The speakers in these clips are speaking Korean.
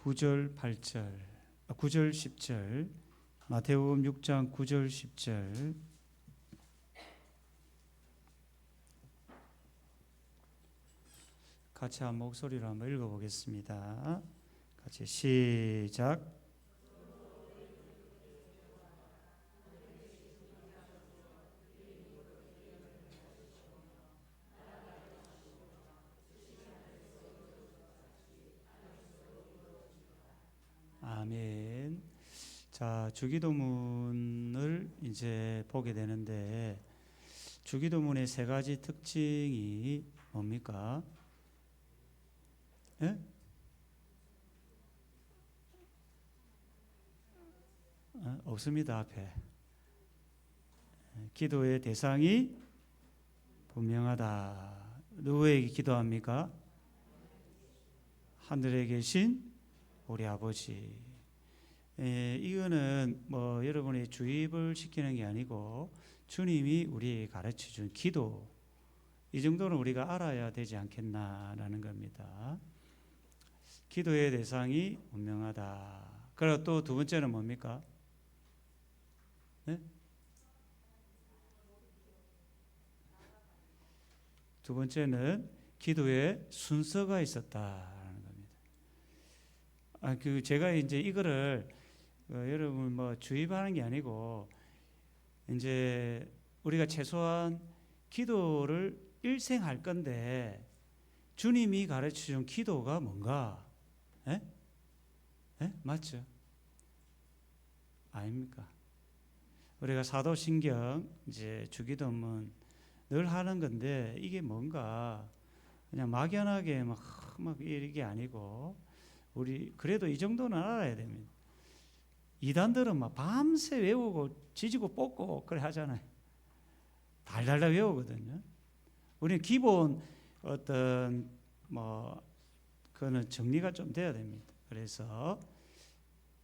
9절 8절 9절 10절 마태복음 6장 9절 10절 같이 한 목소리로 한번 읽어보겠습니다. 같이 시작. 아멘. 자, 주기도문을 이제 보게 되는데 주기도문의 세 가지 특징이 뭡니까? 예? 없습니다. 앞에. 기도의 대상이 분명하다. 누구에게 기도합니까? 하늘에 계신 우리 아버지. 이거는 뭐 여러분이 주입을 시키는 게 아니고 주님이 우리에게 가르쳐준 기도, 이 정도는 우리가 알아야 되지 않겠나라는 겁니다. 기도의 대상이 분명하다. 그리고 또 두 번째는 뭡니까? 네? 두 번째는 기도에 순서가 있었다라는 겁니다. 제가 이제 이거를 여러분 뭐 주입하는 게 아니고 이제 우리가 최소한 기도를 일생할 건데 주님이 가르쳐준 기도가 뭔가? 예? 예? 맞죠? 아닙니까? 우리가 사도신경 이제 주기도문 늘 하는 건데 이게 뭔가 그냥 막연하게 막 이게 아니고 우리 그래도 이 정도는 알아야 됩니다. 이단들은 막 밤새 외우고 지지고 뽑고 그래 하잖아요. 달달달 외우거든요. 우리는 기본 어떤 그거는 정리가 좀 돼야 됩니다. 그래서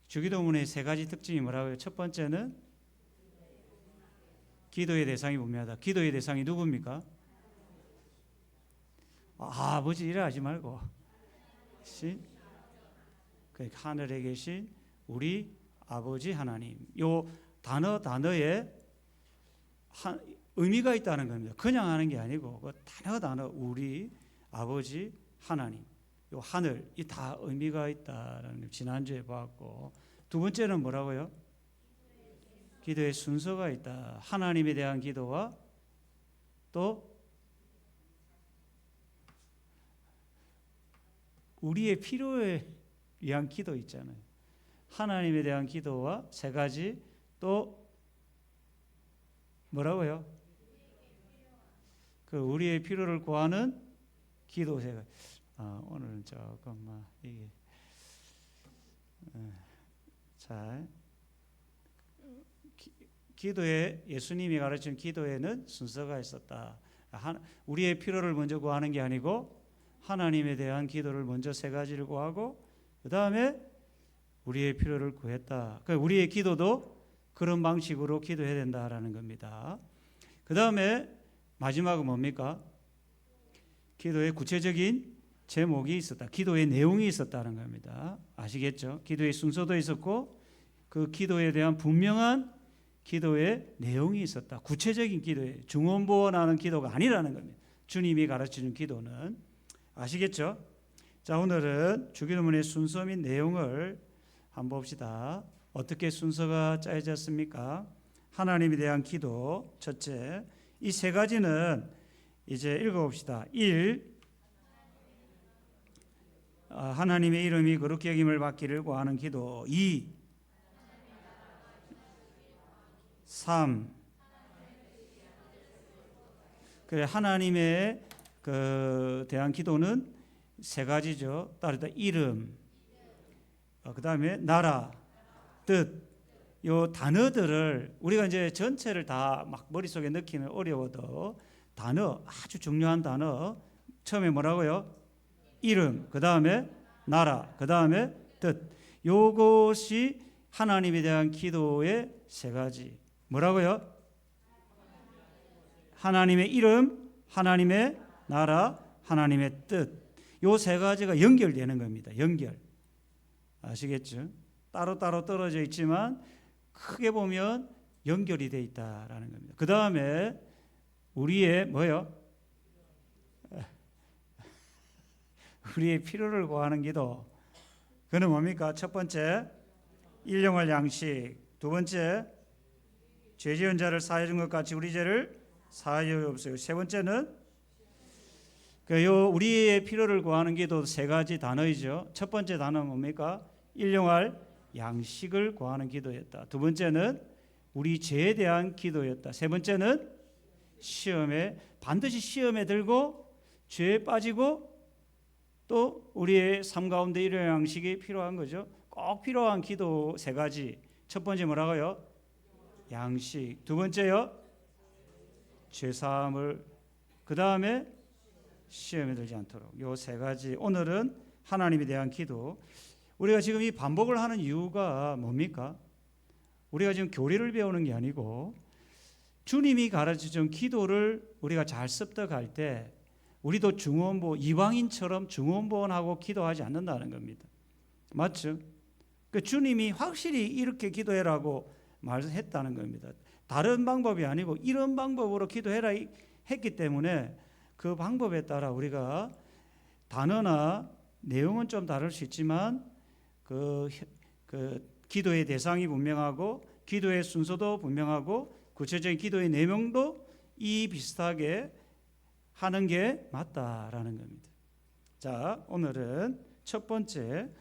주기도문의 세 가지 특징이 뭐라고요? 첫 번째는 기도의 대상이 분명하다. 기도의 대상이 누굽니까? 아버지 이래 하지 말고 하늘에 계신 우리 아버지 하나님. 요 단어에 의미가 있다는 겁니다. 그냥 하는 게 아니고 그 단어 우리 아버지 하나님. 요 하늘 이 다 의미가 있다라는 걸 지난주에 봤고, 두 번째는 뭐라고요? 기도의 순서가 있다. 하나님에 대한 기도와 또 우리의 필요에 위한 기도 있잖아요. 하나님에 대한 기도와 세 가지 또 뭐라고요? 그 우리의 필요를 구하는 기도 세 가지. 오늘은 조금만 이게 자 기도에 예수님이 가르친 기도에는 순서가 있었다. 우리의 필요를 먼저 구하는 게 아니고 하나님에 대한 기도를 먼저 세 가지를 구하고 그 다음에 우리의 필요를 구했다. 그러니까 우리의 기도도 그런 방식으로 기도해야 된다라는 겁니다. 그 다음에 마지막은 뭡니까? 기도의 구체적인 제목이 있었다. 기도의 내용이 있었다는 겁니다. 아시겠죠? 기도의 순서도 있었고 그 기도에 대한 분명한 기도의 내용이 있었다. 구체적인 기도에 중언부언하는 기도가 아니라는 겁니다. 주님이 가르쳐준 기도는. 아시겠죠? 자, 오늘은 주기도문의 순서 및 내용을 한번 봅시다. 어떻게 순서가 짜여졌습니까? 하나님에 대한 기도 첫째. 이 세 가지는 이제 읽어봅시다. 1. 하나님의 이름이 거룩히 여김을 받기를 구하는 기도. 2. 3. 그래, 하나님의 대한 기도는 세 가지죠. 따르다 이름, 그 다음에 나라, 뜻. 요 단어들을 우리가 이제 전체를 다 막 머릿속에 넣기는 어려워도 단어, 아주 중요한 단어. 처음에 뭐라고요? 이름, 그 다음에 나라, 그 다음에 뜻. 요것이 하나님에 대한 기도의 세 가지. 뭐라고요? 하나님의 이름, 하나님의 나라, 하나님의 뜻. 요 세 가지가 연결되는 겁니다. 연결. 아시겠죠? 따로따로 떨어져 있지만 크게 보면 연결이 돼 있다라는 겁니다. 그 다음에 우리의 뭐요? 우리의 필요를 구하는 기도. 그는 뭡니까? 첫 번째, 일용할 양식. 두 번째, 죄 지은 자를 사하여 준 것 같이 우리 죄를 사하여 주옵소서. 세 번째는 우리의 필요를 구하는 기도 세 가지 단어이죠. 첫 번째 단어는 뭡니까? 일용할 양식을 구하는 기도였다. 두 번째는 우리 죄에 대한 기도였다. 세 번째는 반드시 시험에 들고 죄에 빠지고 또 우리의 삶 가운데 일용할 양식이 필요한 거죠. 꼭 필요한 기도 세 가지. 첫 번째 뭐라고요? 양식. 두 번째요? 죄사함을. 그 다음에 시험에 들지 않도록. 요 세 가지. 오늘은 하나님에 대한 기도. 우리가 지금 이 반복을 하는 이유가 뭡니까? 우리가 지금 교리를 배우는 게 아니고 주님이 가르쳐준 기도를 우리가 잘 습득할 때 우리도 이방인처럼 중원보원하고 기도하지 않는다는 겁니다. 맞죠? 그 주님이 확실히 이렇게 기도해라고 말했다는 겁니다. 다른 방법이 아니고 이런 방법으로 기도해라 했기 때문에 그 방법에 따라 우리가 단어나 내용은 좀 다를 수 있지만 그 기도의 대상이 분명하고 기도의 순서도 분명하고 구체적인 기도의 내용도 비슷하게 하는 게 맞다라는 겁니다. 자, 오늘은 첫 번째.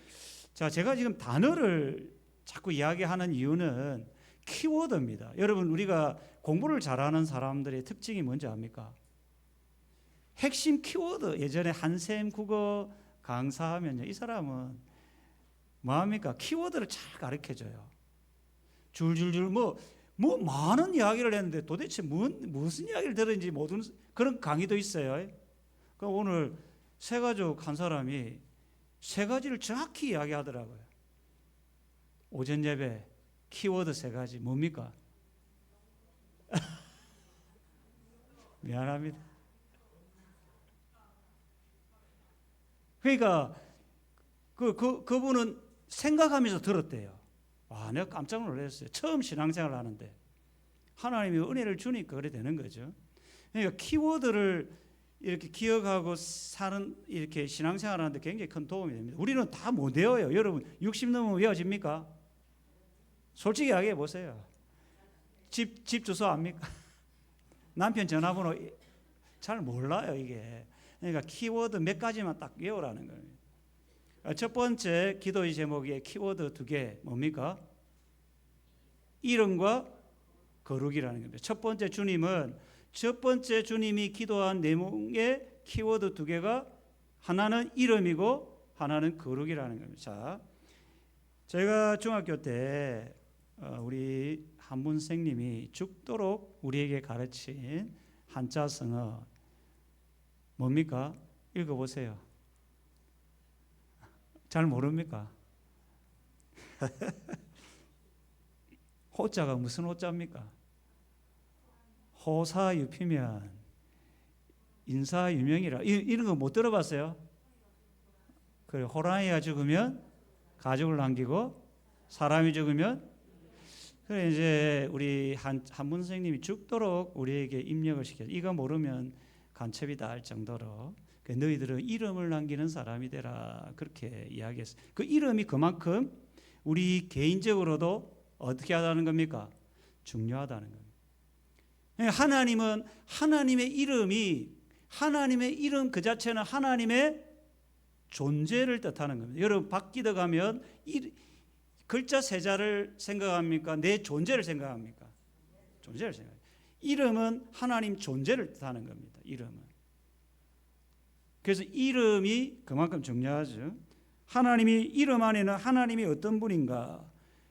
자, 제가 지금 단어를 자꾸 이야기하는 이유는 키워드입니다. 여러분, 우리가 공부를 잘하는 사람들의 특징이 뭔지 압니까? 핵심 키워드. 예전에 한샘 국어 강사하면요, 이 사람은 뭐합니까? 키워드를 잘 가르쳐줘요. 줄줄줄 많은 이야기를 했는데 도대체 무슨 이야기를 들었는지 모든 그런 강의도 있어요. 그럼 오늘 세 가족 한 사람이 세 가지를 정확히 이야기하더라고요. 오전 예배 키워드 세 가지 뭡니까? 미안합니다. 그러니까 그분은 생각하면서 들었대요. 와, 내가 깜짝 놀랐어요. 처음 신앙생활을 하는데 하나님이 은혜를 주니까 그래 되는 거죠. 그러니까 키워드를 이렇게 기억하고 사는 이렇게 신앙생활하는데 굉장히 큰 도움이 됩니다. 우리는 다 못 외워요. 여러분 60 넘으면 외워집니까? 솔직히 이야기해 보세요. 집 주소 압니까? 남편 전화번호 잘 몰라요 이게. 그러니까 키워드 몇 가지만 딱 외우라는 거예요. 첫 번째 기도의 제목의 키워드 2개 뭡니까? 이름과 거룩이라는 겁니다. 첫 번째 주님이 기도한 내용의 키워드 2개가 하나는 이름이고 하나는 거룩이라는 겁니다. 자, 제가 중학교 때 우리 한문 선생님이 죽도록 우리에게 가르친 한자성어 뭡니까? 읽어보세요. 잘 모릅니까? 호자가 무슨 호자입니까? 호사유피면 인사유명이라 이런 거 못 들어봤어요? 그래, 호랑이가 죽으면 가족을 남기고 사람이 죽으면 그래 이제 우리 한문 선생님이 죽도록 우리에게 입력을 시켜서 이거 모르면 간첩이다 할 정도로 너희들은 이름을 남기는 사람이 되라 그렇게 이야기했어요. 그 이름이 그만큼 우리 개인적으로도 어떻게 하다는 겁니까? 중요하다는 겁니다. 하나님은 하나님의 이름 그 자체는 하나님의 존재를 뜻하는 겁니다. 여러분 밖기도 가면 글자 세자를 생각합니까? 내 존재를 생각합니까? 존재를 생각합니다. 이름은 하나님 존재를 뜻하는 겁니다. 이름은. 그래서 이름이 그만큼 중요하죠. 하나님이 이름 안에는 하나님이 어떤 분인가?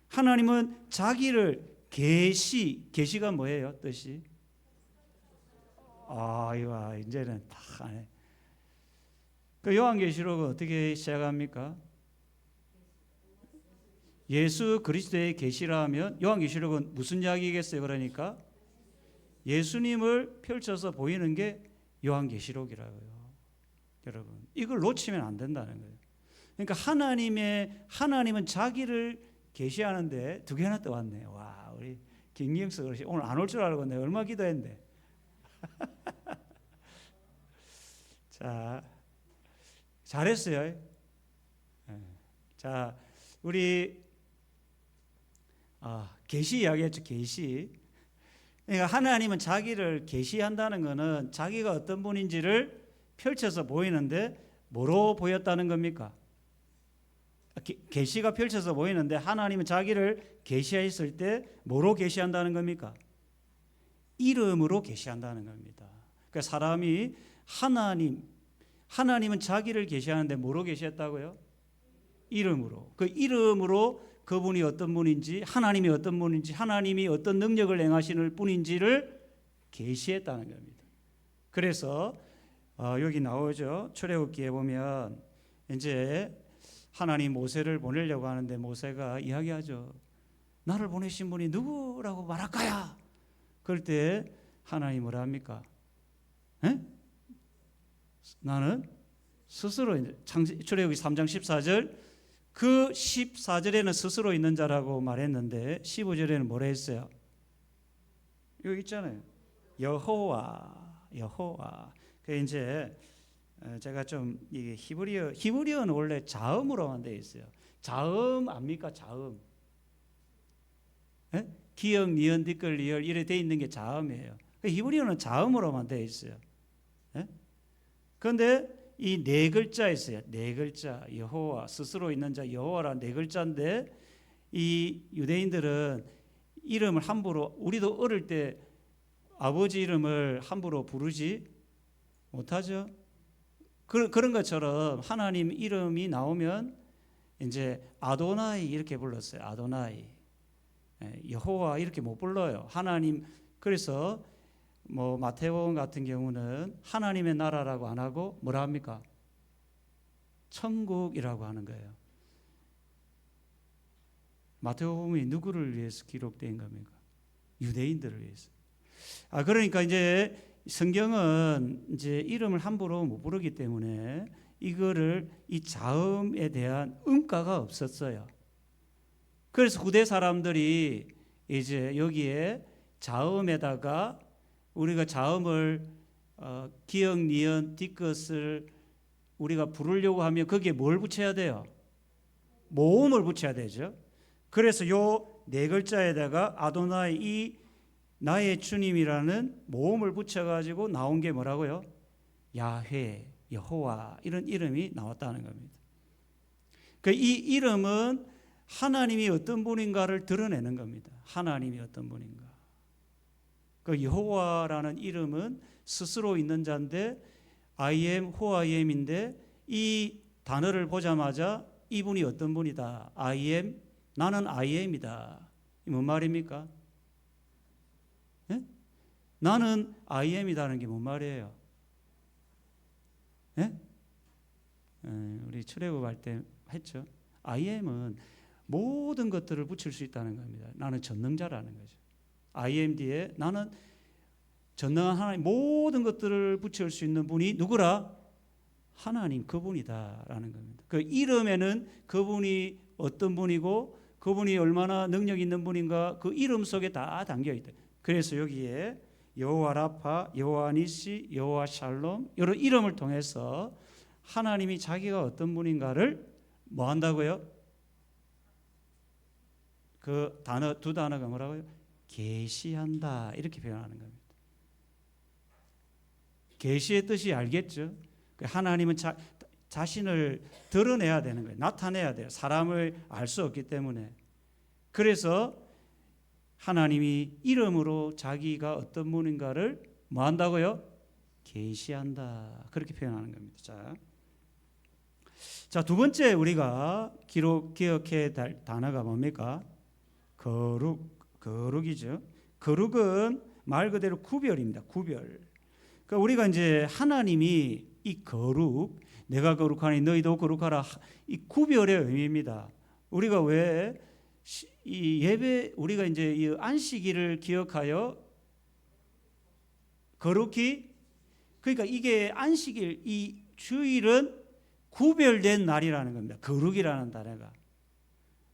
하나님은 자기를 계시가 뭐예요? 뜻이? 이거 이제는 다 아네. 그 요한계시록은 어떻게 시작합니까? 예수 그리스도의 계시라 하면 요한계시록은 무슨 이야기겠어요? 그러니까 예수님을 펼쳐서 보이는 게 요한계시록이라고요. 여러분 이걸 놓치면 안 된다는 거예요. 그러니까 하나님은 자기를 계시하는데 두 개나 떠왔네요. 와, 우리 김기영서 그러시 오늘 안 올 줄 알고 내가 얼마 기도했는데. 자, 잘했어요. 자, 우리 계시 이야기했죠. 계시. 그러니까 하나님은 자기를 계시한다는 것은 자기가 어떤 분인지를 펼쳐서 보이는데 뭐로 보였다는 겁니까? 계시가 펼쳐서 보이는데 하나님은 자기를 계시했을 때 뭐로 계시한다는 겁니까? 이름으로 계시한다는 겁니다. 그러니까 사람이 하나님은 자기를 계시하는데 뭐로 계시했다고요? 이름으로. 그 이름으로 그분이 어떤 분인지, 하나님이 어떤 분인지, 하나님이 어떤 능력을 행하시는 분인지를 계시했다는 겁니다. 그래서 여기 나오죠. 출애굽기에 보면 이제 하나님 모세를 보내려고 하는데 모세가 이야기하죠. 나를 보내신 분이 누구라고 말할까야? 그럴 때 하나님이 뭐라 합니까? 나는 스스로, 출애굽기 3장 14절, 그 14절에는 스스로 있는 자라고 말했는데 15절에는 뭐라 했어요? 여기 있잖아요. 여호와. 그 이제 제가 좀 이게 히브리어는 원래 자음으로만 되어 있어요. 자음 압니까? 자음. 기역, 니은, 디귿, 리을 이래 되어 있는 게 자음이에요. 히브리어는 자음으로만 되어 있어요. 그런데 이 네 글자 있어요. 네 글자. 여호와, 스스로 있는 자 여호와란 네 글자인데 이 유대인들은 이름을 함부로, 우리도 어릴 때 아버지 이름을 함부로 부르지 못하죠. 그런 것처럼 하나님 이름이 나오면 이제 아도나이 이렇게 불렀어요. 아도나이. 여호와 이렇게 못 불러요. 하나님. 그래서 뭐 마태복음 같은 경우는 하나님의 나라라고 안 하고 뭐라 합니까? 천국이라고 하는 거예요. 마태복음이 누구를 위해서 기록된 겁니까? 유대인들을 위해서. 그러니까 이제 성경은 이제 이름을 함부로 못 부르기 때문에 이거를 이 자음에 대한 음가가 없었어요. 그래서 후대 사람들이 이제 여기에 자음에다가 우리가 자음을 기역, 니은, 디귿을 우리가 부르려고 하면 거기에 뭘 붙여야 돼요? 모음을 붙여야 되죠. 그래서 요 네 글자에다가 아도나이, 이 나의 주님이라는 모음을 붙여가지고 나온 게 뭐라고요? 야훼, 여호와 이런 이름이 나왔다는 겁니다. 이 이름은 하나님이 어떤 분인가를 드러내는 겁니다. 하나님이 어떤 분인가. 그 여호와라는 이름은 스스로 있는 자인데 I am who I am인데 이 단어를 보자마자 이분이 어떤 분이다. I am, 나는 I am이다. 이 뭔 말입니까? 나는 I am이다는 게 뭔 말이에요? 우리 출애굽할 때 했죠. I am은 모든 것들을 붙일 수 있다는 겁니다. 나는 전능자라는 거죠. I am 뒤에 나는 전능한 하나님, 모든 것들을 붙일 수 있는 분이 누구라? 하나님, 그분이다라는 겁니다. 그 이름에는 그분이 어떤 분이고 그분이 얼마나 능력 있는 분인가 그 이름 속에 다 담겨 있다. 그래서 여기에 여호와 라파, 여호와 니시, 여호와 샬롬 이런 이름을 통해서 하나님이 자기가 어떤 분인가를 뭐 한다고요? 그 단어, 두 단어가 뭐라고요? 계시한다 이렇게 표현하는 겁니다. 계시의 뜻이 알겠죠? 하나님은 자신을 드러내야 되는 거예요. 나타내야 돼요. 사람을 알 수 없기 때문에. 그래서 하나님이 이름으로 자기가 어떤 분인가를 뭐 한다고요? 계시한다. 그렇게 표현하는 겁니다. 자, 두 번째 우리가 기억해야 될 단어가 뭡니까? 거룩이죠. 거룩은 말 그대로 구별입니다. 구별. 그러니까 우리가 이제 하나님이 이 거룩, 내가 거룩하니 너희도 거룩하라, 이 구별의 의미입니다. 우리가 왜 이 예배, 우리가 이제 이 안식일을 기억하여 거룩히, 그러니까 이게 안식일, 이 주일은 구별된 날이라는 겁니다. 거룩이라는 단어가.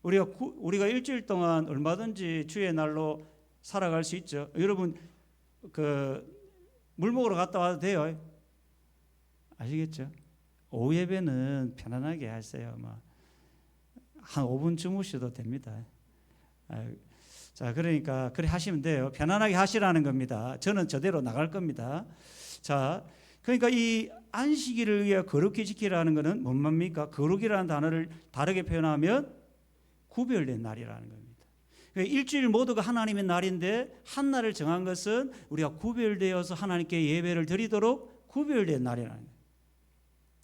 우리가 일주일 동안 얼마든지 주의 날로 살아갈 수 있죠. 여러분 물 먹으러 갔다 와도 돼요. 아시겠죠? 오후 예배는 편안하게 하세요. 한 5분 주무셔도 됩니다. 자, 그러니까 그래 하시면 돼요. 편안하게 하시라는 겁니다. 저는 저대로 나갈 겁니다. 자, 그러니까 이 안식일을 위해 거룩히 지키라는 것은 뭔 말입니까? 거룩이라는 단어를 다르게 표현하면 구별된 날이라는 겁니다. 그러니까 일주일 모두가 하나님의 날인데 한 날을 정한 것은 우리가 구별되어서 하나님께 예배를 드리도록 구별된 날이라는 거예요.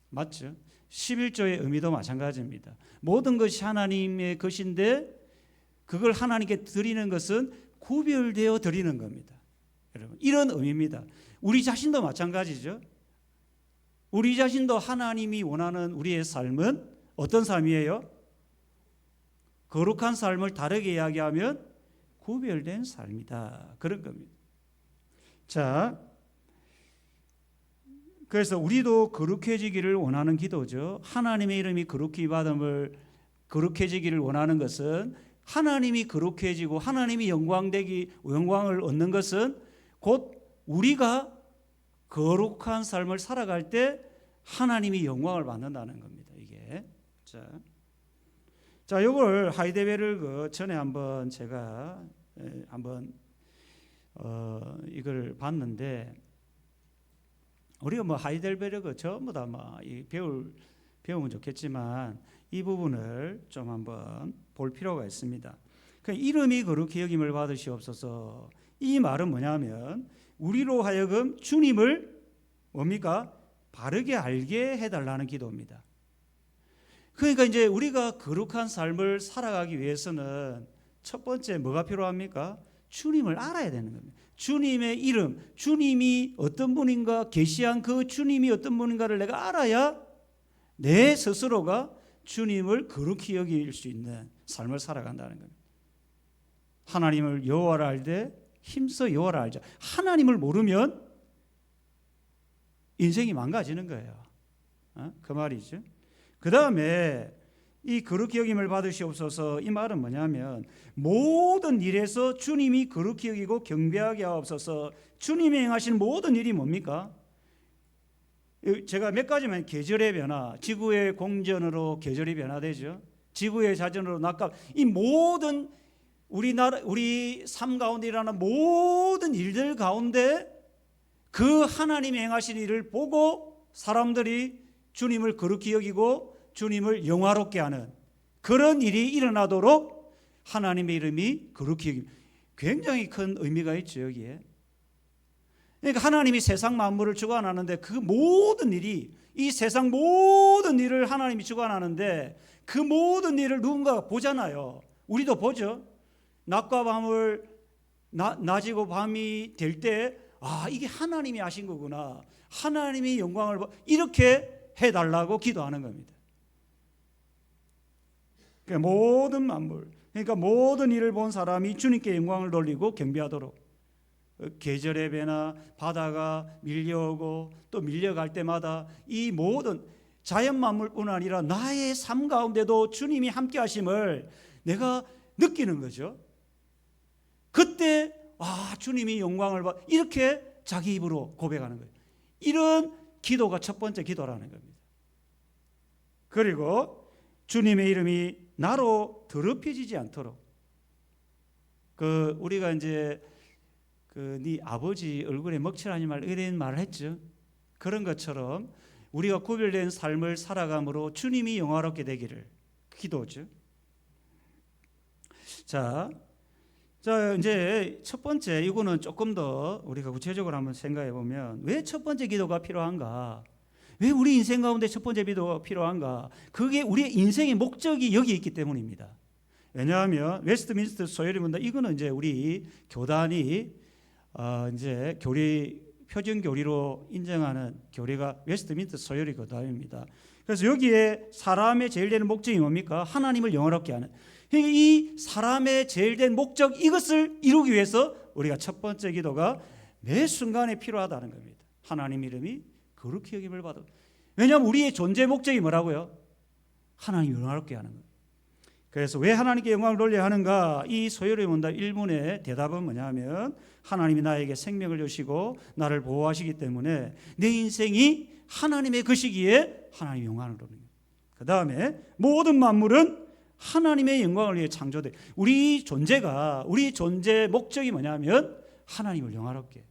맞죠? 11조의 의미도 마찬가지입니다. 모든 것이 하나님의 것인데 그걸 하나님께 드리는 것은 구별되어 드리는 겁니다. 여러분, 이런 의미입니다. 우리 자신도 마찬가지죠. 우리 자신도 하나님이 원하는 우리의 삶은 어떤 삶이에요? 거룩한 삶을 다르게 이야기하면 구별된 삶이다. 그런 겁니다. 자, 그래서 우리도 거룩해지기를 원하는 기도죠. 하나님의 이름이 거룩해지기를 원하는 것은 하나님이 거룩해지고 하나님이 영광을 얻는 것은 곧 우리가 거룩한 삶을 살아갈 때 하나님이 영광을 받는다는 겁니다. 이게 자, 이걸 하이델베르그 전에 한번 제가 이걸 봤는데 우리가 하이델베르그 전부 다 배우면 좋겠지만 이 부분을 좀 한번 볼 필요가 있습니다. 이름이 거룩히 여김을 받으시옵소서. 이 말은 뭐냐면 우리로 하여금 주님을 뭡니까? 바르게 알게 해달라는 기도입니다. 그러니까 이제 우리가 거룩한 삶을 살아가기 위해서는 첫 번째 뭐가 필요합니까? 주님을 알아야 되는 겁니다. 주님의 이름, 주님이 어떤 분인가, 계시한 그 주님이 어떤 분인가를 내가 알아야 내 스스로가 주님을 거룩히 여길 수 있는 삶을 살아간다는 겁니다. 하나님을 여호와를 알되 힘써 여호와를 알자. 하나님을 모르면 인생이 망가지는 거예요. 그 말이죠. 그 다음에 이 거룩히 여김을 받으시옵소서. 이 말은 뭐냐면 모든 일에서 주님이 거룩히 여기고 경배하게 하옵소서. 주님이 행하신 모든 일이 뭡니까? 제가 몇 가지만 계절의 변화, 지구의 공전으로 계절이 변화되죠. 지구의 자전으로 낙갑. 이 모든 우리 삶 가운데 일어나는 모든 일들 가운데 그 하나님이 행하신 일을 보고 사람들이 주님을 거룩히 여기고 주님을 영화롭게 하는 그런 일이 일어나도록 하나님의 이름이 거룩히 여깁니다. 굉장히 큰 의미가 있죠, 여기에. 그러니까 하나님이 세상 만물을 주관하는데 그 모든 일이, 이 세상 모든 일을 하나님이 주관하는데 그 모든 일을 누군가가 보잖아요. 우리도 보죠. 낮과 밤을 낮이고 밤이 될 때 이게 하나님이 하신 거구나. 하나님이 영광을 이렇게 해달라고 기도하는 겁니다. 그러니까 모든 만물, 그러니까 모든 일을 본 사람이 주님께 영광을 돌리고 경배하도록. 계절의 변화, 바다가 밀려오고 또 밀려갈 때마다 이 모든 자연 만물뿐 아니라 나의 삶 가운데도 주님이 함께 하심을 내가 느끼는 거죠. 그때 주님이 영광을 이렇게 자기 입으로 고백하는 거예요. 이런 기도가 첫 번째 기도라는 겁니다. 그리고 주님의 이름이 나로 더럽혀지지 않도록 우리가 이제 네 아버지 얼굴에 먹칠하지 말라 이런 말을 했죠. 그런 것처럼 우리가 구별된 삶을 살아감으로 주님이 영화롭게 되기를 기도죠. 자 이제 첫 번째 이거는 조금 더 우리가 구체적으로 한번 생각해 보면 왜 첫 번째 기도가 필요한가? 왜 우리 인생 가운데 첫 번째 기도가 필요한가? 그게 우리의 인생의 목적이 여기 있기 때문입니다. 왜냐하면 웨스트민스터 서열입니다. 이거는 이제 우리 교단이 이제 표준 교리로 인정하는 교리가 웨스트민스터 서열의 교단입니다. 그래서 여기에 사람의 제일 되는 목적이 뭡니까? 하나님을 영화롭게 하는. 이 사람의 제일 된 목적 이것을 이루기 위해서 우리가 첫 번째 기도가 매 순간에 필요하다는 겁니다. 하나님 이름이 거룩히 여김을 받아. 왜냐하면 우리의 존재 목적이 뭐라고요? 하나님 영화롭게 하는 거예요. 그래서 왜 하나님께 영광을 돌려야 하는가? 이 소요리 문답 1문의 대답은 뭐냐면 하나님이 나에게 생명을 주시고 나를 보호하시기 때문에 내 인생이 하나님의 것이기에 하나님 영광을 돌리는 거예요. 그 다음에 모든 만물은 하나님의 영광을 위해 창조돼. 우리 존재가, 우리 존재 목적이 뭐냐면 하나님을 영화롭게.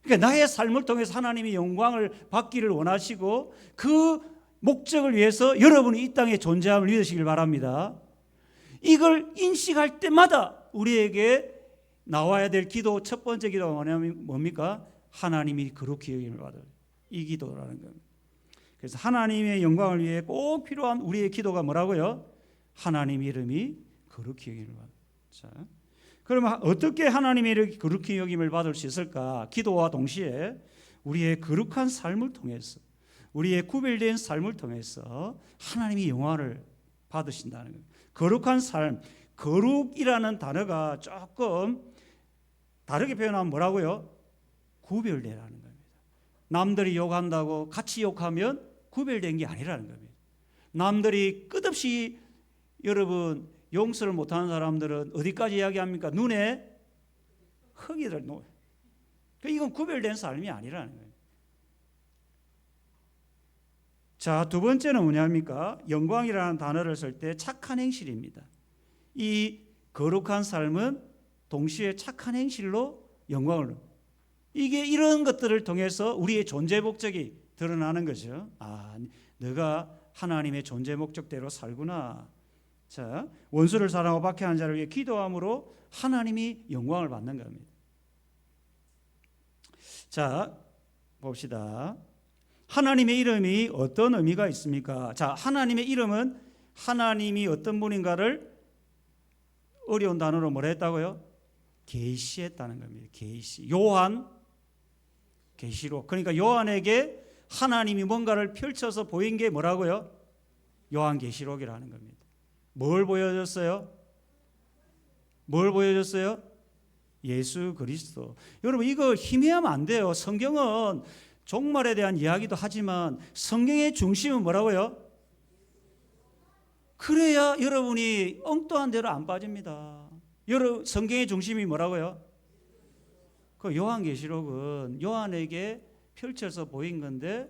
그러니까 나의 삶을 통해서 하나님의 영광을 받기를 원하시고 그 목적을 위해서 여러분이 이 땅에 존재함을 믿으시길 바랍니다. 이걸 인식할 때마다 우리에게 나와야 될 기도, 첫 번째 기도가 뭐냐면 뭡니까? 하나님이 거룩히 여김을 받을 이 기도라는 겁니다. 그래서 하나님의 영광을 위해 꼭 필요한 우리의 기도가 뭐라고요? 하나님 이름이 거룩히 여김을 받을. 자, 그러면 어떻게 하나님의 거룩히 여김을 받을 수 있을까? 기도와 동시에 우리의 거룩한 삶을 통해서, 우리의 구별된 삶을 통해서 하나님이 영광을 받으신다는 거예요. 거룩한 삶, 거룩이라는 단어가 조금 다르게 표현하면 뭐라고요? 구별되라는 겁니다. 남들이 욕한다고 같이 욕하면 구별된 게 아니라는 겁니다. 남들이 끝없이 여러분 용서를 못하는 사람들은 어디까지 이야기합니까? 눈에 흙이들 놓아요. 이건 구별된 삶이 아니라는 거예요. 자, 두 번째는 뭐냐입니까? 영광이라는 단어를 쓸 때 착한 행실입니다. 이 거룩한 삶은 동시에 착한 행실로 영광을, 이게 이런 것들을 통해서 우리의 존재 목적이 드러나는 거죠. 아, 너가 하나님의 존재 목적대로 살구나. 자, 원수를 사랑하고 박해하는 자를 위해 기도함으로 하나님이 영광을 받는 겁니다. 자, 봅시다. 하나님의 이름이 어떤 의미가 있습니까? 자, 하나님의 이름은 하나님이 어떤 분인가를 어려운 단어로 뭐라 했다고요? 계시했다는 겁니다. 계시. 요한 계시록. 그러니까 요한에게 하나님이 뭔가를 펼쳐서 보인 게 뭐라고요? 요한 계시록이라는 겁니다. 뭘 보여줬어요? 뭘 보여줬어요? 예수 그리스도. 여러분 이거 희미하면 안 돼요. 성경은 종말에 대한 이야기도 하지만 성경의 중심은 뭐라고요? 그래야 여러분이 엉뚱한 대로 안 빠집니다. 여러분 성경의 중심이 뭐라고요? 그 요한계시록은 요한에게 펼쳐서 보인 건데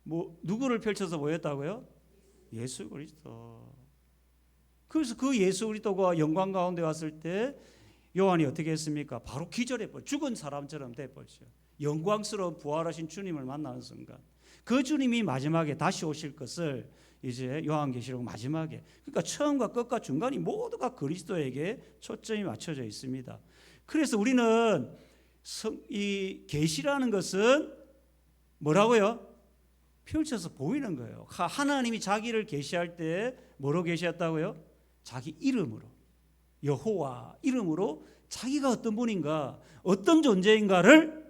뭐 누구를 펼쳐서 보였다고요? 예수 그리스도. 그래서 그 예수 그리스도가 영광 가운데 왔을 때 요한이 어떻게 했습니까? 바로 기절해버려. 죽은 사람처럼 돼버렸죠. 영광스러운 부활하신 주님을 만나는 순간 그 주님이 마지막에 다시 오실 것을 이제 요한계시록 마지막에, 그러니까 처음과 끝과 중간이 모두가 그리스도에게 초점이 맞춰져 있습니다. 그래서 우리는 이 계시라는 것은 뭐라고요? 펼쳐서 보이는 거예요. 하나님이 자기를 계시할 때 뭐로 계시했다고요? 자기 이름으로, 여호와 이름으로 자기가 어떤 분인가, 어떤 존재인가를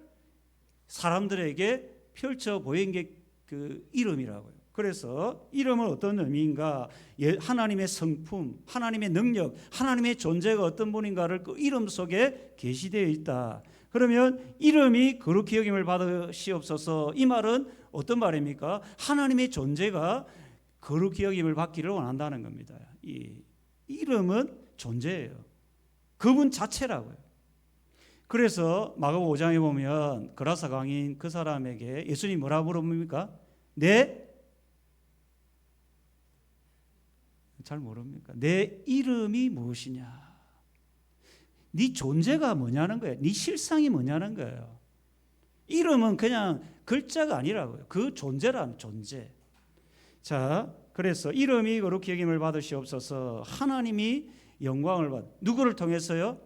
사람들에게 펼쳐 보인 게 그 이름이라고요. 그래서 이름은 어떤 의미인가? 하나님의 성품, 하나님의 능력, 하나님의 존재가 어떤 분인가를 그 이름 속에 계시되어 있다. 그러면 이름이 거룩히 여김을 받으시옵소서. 이 말은 어떤 말입니까? 하나님의 존재가 거룩히 여김을 받기를 원한다는 겁니다. 이 이름은 존재예요. 그분 자체라고요. 그래서 마가복음 5장에 보면 그라사 강인 그 사람에게 예수님이 뭐라고 물어봅니까? 잘 모릅니까? 내 이름이 무엇이냐? 네 존재가 뭐냐는 거예요. 네 실상이 뭐냐는 거예요. 이름은 그냥 글자가 아니라고요. 그 존재라는 존재. 자, 그래서 이름이 거룩히 여김을 받으시옵소서. 하나님이 영광을 받. 누구를 통해서요?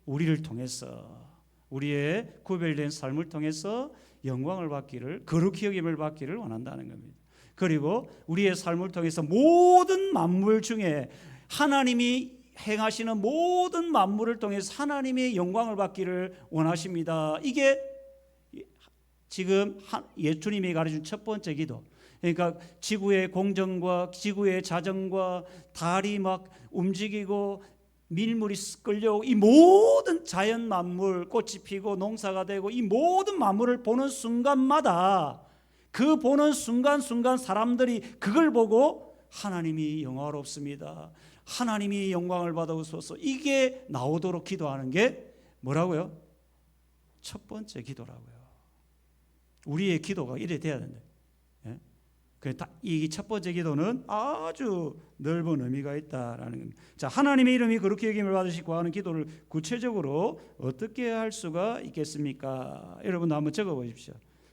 우리를 통해서, 우리의 구별된 삶을 통해서 영광을 받기를, 거룩히 여김을 받기를 원한다는 겁니다. 그리고 우리의 삶을 통해서 모든 만물 중에 하나님이 행하시는 모든 만물을 통해서 하나님의 영광을 받기를 원하십니다. 이게 지금 예수님이 가르친 첫 번째 기도. 그러니까 지구의 공정과 지구의 자정과 달이 막 움직이고 밀물이 끌려오고 이 모든 자연 만물, 꽃이 피고 농사가 되고 이 모든 만물을 보는 순간마다 그 보는 순간순간 사람들이 그걸 보고 하나님이 영화롭습니다, 하나님이 영광을 받으소서, 이게 나오도록 기도하는 게 뭐라고요? 첫 번째 기도라고요. 우리의 기도가 이래 돼야 된다. 이 첫 번째 기도는 아주 넓은 의미가 있다라는 겁니다. 자, 하나님의 이름이 거룩히 여김을 받으시고 하는 기도를 구체적으로 어떻게 할 수가 있겠습니까? 여러분 한번 적어보십시오.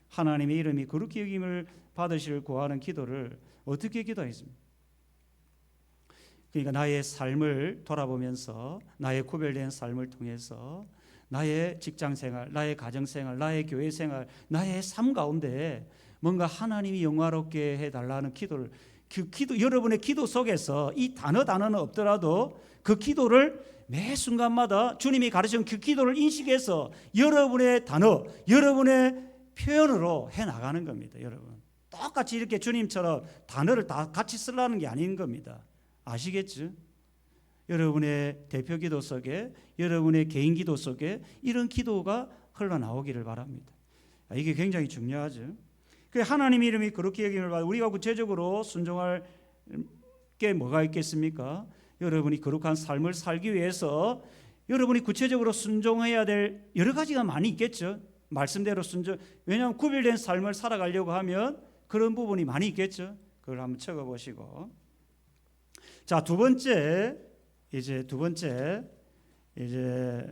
하나님의 이름이 거룩히 여김을 받으시를 구하는 기도를 어떻게 기도하겠습니까? 그러니까 나의 삶을 돌아보면서, 나의 구별된 삶을 통해서 나의 직장생활, 나의 가정생활, 나의 교회생활, 나의 삶 가운데 뭔가 하나님이 영화롭게 해달라는 기도를, 그 기도, 여러분의 기도 속에서 이 단어는 없더라도 그 기도를 매 순간마다 주님이 가르치는 그 기도를 인식해서 여러분의 단어, 여러분의 표현으로 해나가는 겁니다. 여러분 똑같이 이렇게 주님처럼 단어를 다 같이 쓰려는 게 아닌 겁니다. 아시겠죠? 여러분의 대표 기도 속에, 여러분의 개인 기도 속에 이런 기도가 흘러나오기를 바랍니다. 이게 굉장히 중요하죠. 하나님의 이름이 거룩히 여김을 받아 우리가 구체적으로 순종할 게 뭐가 있겠습니까? 여러분이 거룩한 삶을 살기 위해서 여러분이 구체적으로 순종해야 될 여러 가지가 많이 있겠죠. 말씀대로 순종, 왜냐하면 구별된 삶을 살아가려고 하면 그런 부분이 많이 있겠죠. 그걸 한번 적어보시고, 자, 두 번째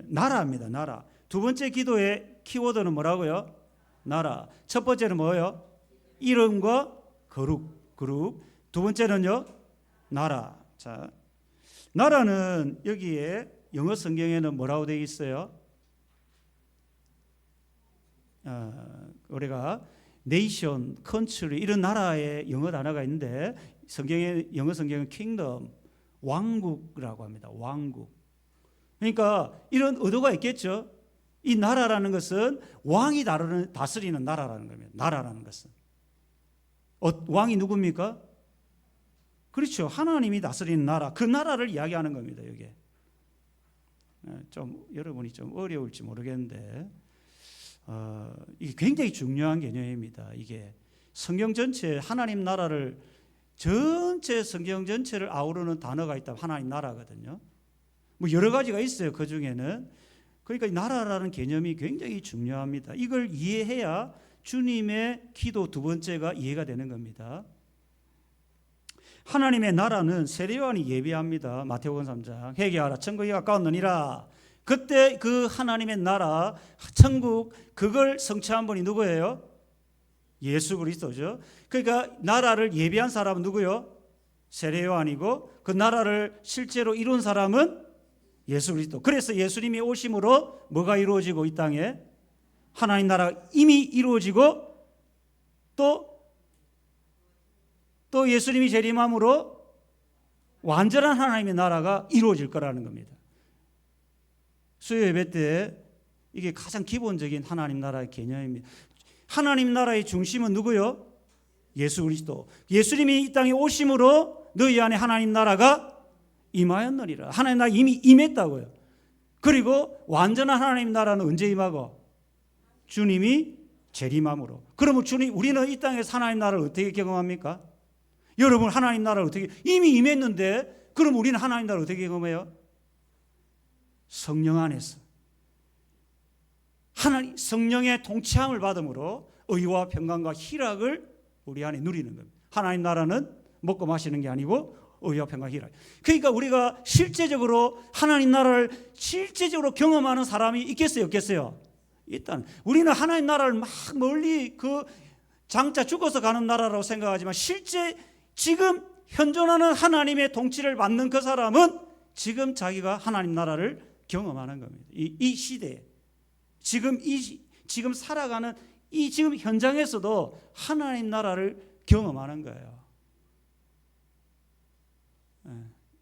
나라입니다. 나라. 두 번째 기도의 키워드는 뭐라고요? 나라. 첫 번째는 뭐예요? 이름과 거룩. 두 번째는요? 나라. 자, 나라는 여기에 영어 성경에는 뭐라고 되어 있어요? 우리가 nation, country 이런 나라의 영어 단어가 있는데 영어 성경은 kingdom, 왕국이라고 합니다. 왕국. 그러니까 이런 의도가 있겠죠. 이 나라라는 것은 왕이 다스리는 나라라는 겁니다. 나라라는 것은 왕이 누굽니까? 그렇죠. 하나님이 다스리는 나라, 그 나라를 이야기하는 겁니다. 이게 좀 여러분이 좀 어려울지 모르겠는데 이게 굉장히 중요한 개념입니다. 이게 성경 전체 하나님 나라를 전체 성경 전체를 아우르는 단어가 있다면 하나님 나라거든요. 뭐 여러 가지가 있어요. 그 중에는. 그러니까 나라라는 개념이 굉장히 중요합니다. 이걸 이해해야 주님의 기도 두 번째가 이해가 되는 겁니다. 하나님의 나라는 세례요한이 예비합니다. 마태복음 3장 회개하라 천국이 가까웠느니라. 그때 그 하나님의 나라 천국 그걸 성취한 분이 누구예요? 예수 그리스도죠. 그러니까 나라를 예비한 사람은 누구요? 세례요한이고 그 나라를 실제로 이룬 사람은 예수 그리스도. 그래서 예수님이 오심으로 뭐가 이루어지고 이 땅에 하나님 나라가 이미 이루어지고 또 예수님이 재림함으로 완전한 하나님의 나라가 이루어질 거라는 겁니다. 수요 예배 때 이게 가장 기본적인 하나님 나라의 개념입니다. 하나님 나라의 중심은 누구요? 예수 그리스도. 예수님이 이 땅에 오심으로 너희 안에 하나님 나라가 임하였느니라. 하나님 나라 이미 임했다고요. 그리고 완전한 하나님 나라는 언제 임하고? 주님이 재림함으로. 그러면 우리는 이 땅에서 하나님 나라를 어떻게 경험합니까? 여러분 하나님 나라를 어떻게 이미 임했는데 그럼 우리는 하나님 나라를 어떻게 경험해요? 성령 안에서 하나님 성령의 통치함을 받음으로 의와 평강과 희락을 우리 안에 누리는 겁니다. 하나님 나라는 먹고 마시는 게 아니고 의와 평강 희락. 그러니까 우리가 실제적으로 하나님 나라를 실제적으로 경험하는 사람이 있겠어요, 없겠어요? 일단 우리는 하나님 나라를 막 멀리 그 장차 죽어서 가는 나라라고 생각하지만 실제 지금 현존하는 하나님의 통치를 받는 그 사람은 지금 자기가 하나님 나라를 경험하는 겁니다. 이 시대에 지금 살아가는 이 지금 현장에서도 하나님 나라를 경험하는 거예요.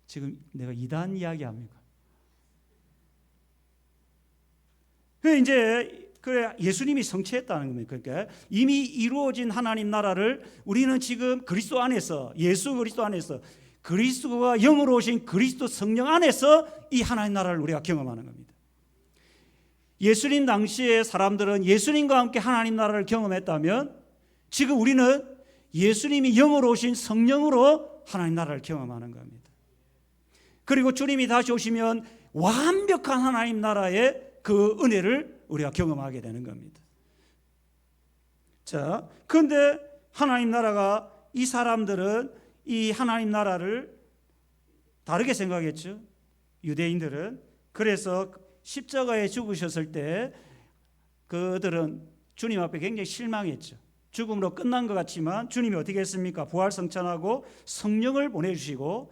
지금 내가 이단 이야기합니까? 그래 예수님이 성취했다는 겁니다. 그러니까 이미 이루어진 하나님 나라를 우리는 지금 그리스도 안에서 예수 그리스도 안에서 그리스도가 영으로 오신 그리스도 성령 안에서 이 하나님 나라를 우리가 경험하는 겁니다. 예수님 당시의 사람들은 예수님과 함께 하나님 나라를 경험했다면 지금 우리는 예수님이 영으로 오신 성령으로 하나님 나라를 경험하는 겁니다. 그리고 주님이 다시 오시면 완벽한 하나님 나라의 그 은혜를 우리가 경험하게 되는 겁니다. 자, 그런데 하나님 나라가, 이 사람들은 이 하나님 나라를 다르게 생각했죠. 유대인들은. 그래서 십자가에 죽으셨을 때 그들은 주님 앞에 굉장히 실망했죠. 죽음으로 끝난 것 같지만 주님이 어떻게 했습니까? 부활성천하고 성령을 보내주시고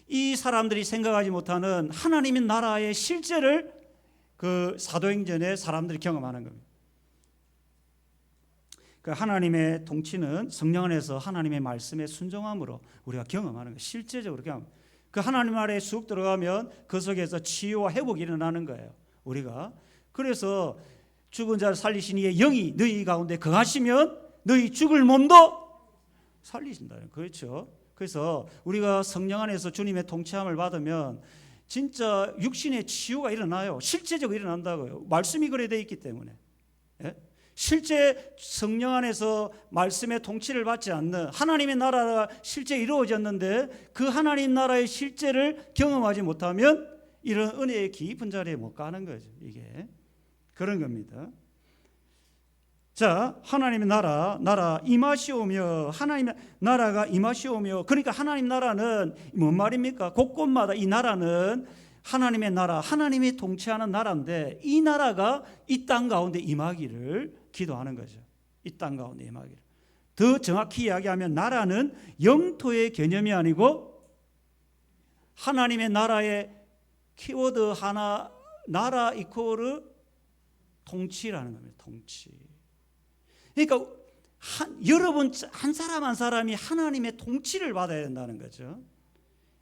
이 사람들이 생각하지 못하는 하나님의 나라의 실제를 그 사도행전에 사람들이 경험하는 겁니다. 그 하나님의 통치는 성령 안에서 하나님의 말씀에 순종함으로 우리가 경험하는 거예요. 실제적으로 경험. 그 하나님 나라에 쑥 들어가면 그 속에서 치유와 회복이 일어나는 거예요. 우리가. 그래서 죽은 자를 살리신 이의 영이 너희 가운데 거하시면 너희 죽을 몸도 살리신다. 그렇죠. 그래서 우리가 성령 안에서 주님의 통치함을 받으면 진짜 육신의 치유가 일어나요. 실제적으로 일어난다고요. 말씀이 그래 돼 있기 때문에. 예? 실제 성령 안에서 말씀의 통치를 받지 않는 하나님의 나라가 실제 이루어졌는데 그 하나님 나라의 실제를 경험하지 못하면 이런 은혜의 깊은 자리에 못 가는 거죠. 이게 그런 겁니다. 자, 하나님의 나라 임하시오며, 하나님의 나라가 임하시오며, 그러니까 하나님 나라는 뭔 말입니까? 곳곳마다 이 나라는 하나님의 나라, 하나님이 통치하는 나라인데 이 나라가 이 땅 가운데 임하기를 기도하는 거죠. 이 땅 가운데 임하기를. 더 정확히 이야기하면 나라는 영토의 개념이 아니고 하나님의 나라의 키워드 하나, 나라 이코르 통치라는 겁니다. 통치. 그러니까 여러분 한 사람 한 사람이 하나님의 통치를 받아야 된다는 거죠.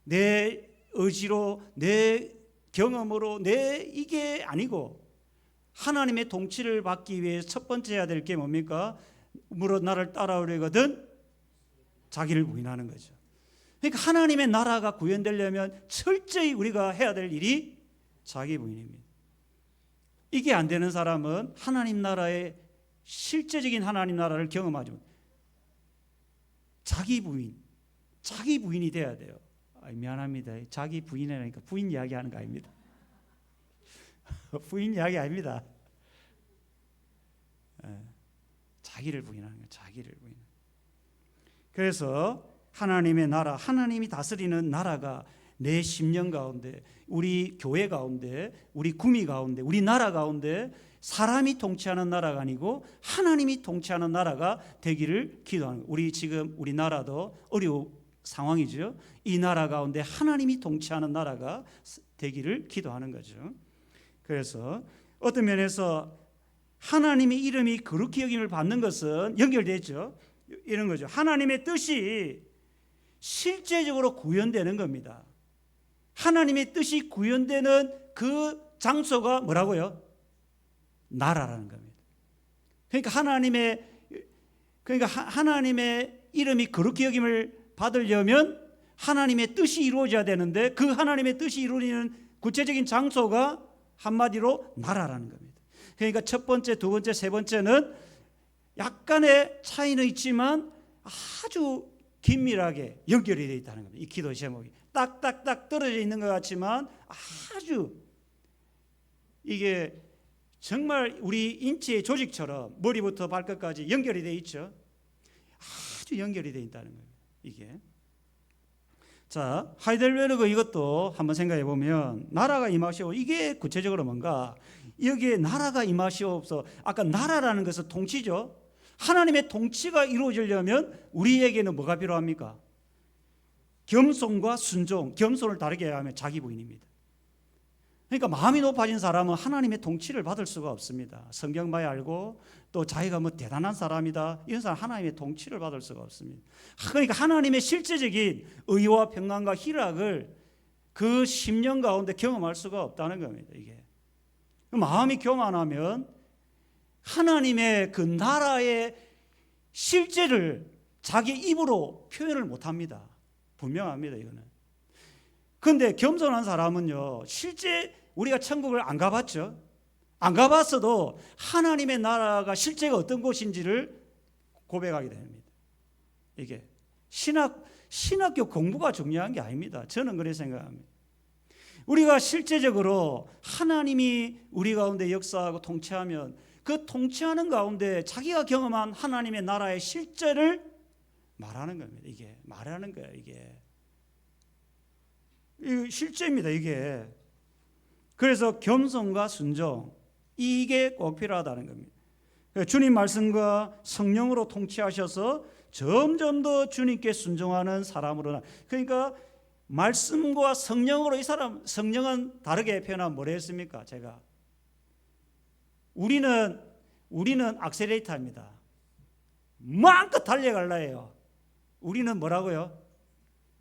내 의지로, 내 경험으로, 내 이게 아니고 하나님의 통치를 받기 위해 첫 번째 해야 될 게 뭡니까? 물어 나를 따라오려거든 자기를 부인하는 거죠. 그러니까 하나님의 나라가 구현되려면 철저히 우리가 해야 될 일이 자기 부인입니다. 이게 안 되는 사람은 하나님 나라의 실제적인 하나님 나라를 경험하지 못해요. 자기 부인이 돼야 돼요. 미안합니다. 자기 부인이라니까 부인 이야기하는 거 아닙니다. 부인 이야기 아닙니다. 자기를 부인하는 거예요. 자기를 부인. 그래서 하나님의 나라, 하나님이 다스리는 나라가 내 심령 가운데, 우리 교회 가운데, 우리 구미 가운데, 우리 나라 가운데 사람이 통치하는 나라가 아니고 하나님이 통치하는 나라가 되기를 기도하는 거예요. 우리 지금 우리 나라도 어려운 상황이죠. 이 나라 가운데 하나님이 통치하는 나라가 되기를 기도하는 거죠. 그래서 어떤 면에서 하나님의 이름이 거룩히 여김을 받는 것은 연결되죠. 이런 거죠. 하나님의 뜻이 실제적으로 구현되는 겁니다. 하나님의 뜻이 구현되는 그 장소가 뭐라고요? 나라라는 겁니다. 그러니까 하나님의 이름이 거룩히 여김을 받으려면 하나님의 뜻이 이루어져야 되는데 그 하나님의 뜻이 이루어지는 구체적인 장소가 한마디로 나라라는 겁니다. 그러니까 첫 번째, 두 번째, 세 번째는 약간의 차이는 있지만 아주 긴밀하게 연결이 되어 있다는 겁니다. 이 기도 제목이 딱딱딱 떨어져 있는 것 같지만 아주 이게 정말 우리 인체의 조직처럼 머리부터 발끝까지 연결이 되어 있죠. 아주 연결이 되어 있다는 거예요. 이게. 자, 하이델베르그 이것도 한번 생각해 보면 나라가 임하시오. 이게 구체적으로 뭔가 여기에 나라가 임하시옵소서. 아까 나라라는 것은 통치죠. 하나님의 통치가 이루어지려면 우리에게는 뭐가 필요합니까? 겸손과 순종. 겸손을 다르게 하면 자기 부인입니다. 그러니까 마음이 높아진 사람은 하나님의 통치를 받을 수가 없습니다. 성경 봐야 알고 또 자기가 뭐 대단한 사람이다 이런 사람 하나님의 통치를 받을 수가 없습니다. 그러니까 하나님의 실제적인 의와 평강과 희락을 그 심령 가운데 경험할 수가 없다는 겁니다. 이게 마음이 교만하면 하나님의 그 나라의 실제를 자기 입으로 표현을 못합니다. 분명합니다. 이거는. 그런데 겸손한 사람은요, 실제 우리가 천국을 안 가봤죠. 안 가봤어도 하나님의 나라가 실제가 어떤 곳인지를 고백하게 됩니다. 이게 신학교 공부가 중요한 게 아닙니다. 저는 그렇게 생각합니다. 우리가 실제적으로 하나님이 우리 가운데 역사하고 통치하면 그 통치하는 가운데 자기가 경험한 하나님의 나라의 실제를 말하는 겁니다. 이게 말하는 거예요. 이게 실제입니다. 이게 그래서 겸손과 순종 이게 꼭 필요하다는 겁니다. 주님 말씀과 성령으로 통치하셔서 점점 더 주님께 순종하는 사람으로 그러니까 말씀과 성령으로 이 사람 성령은 다르게 표현하면 뭐라 했습니까? 제가 우리는 악셀레이터입니다. 마음껏 달려갈라 해요. 우리는 뭐라고요?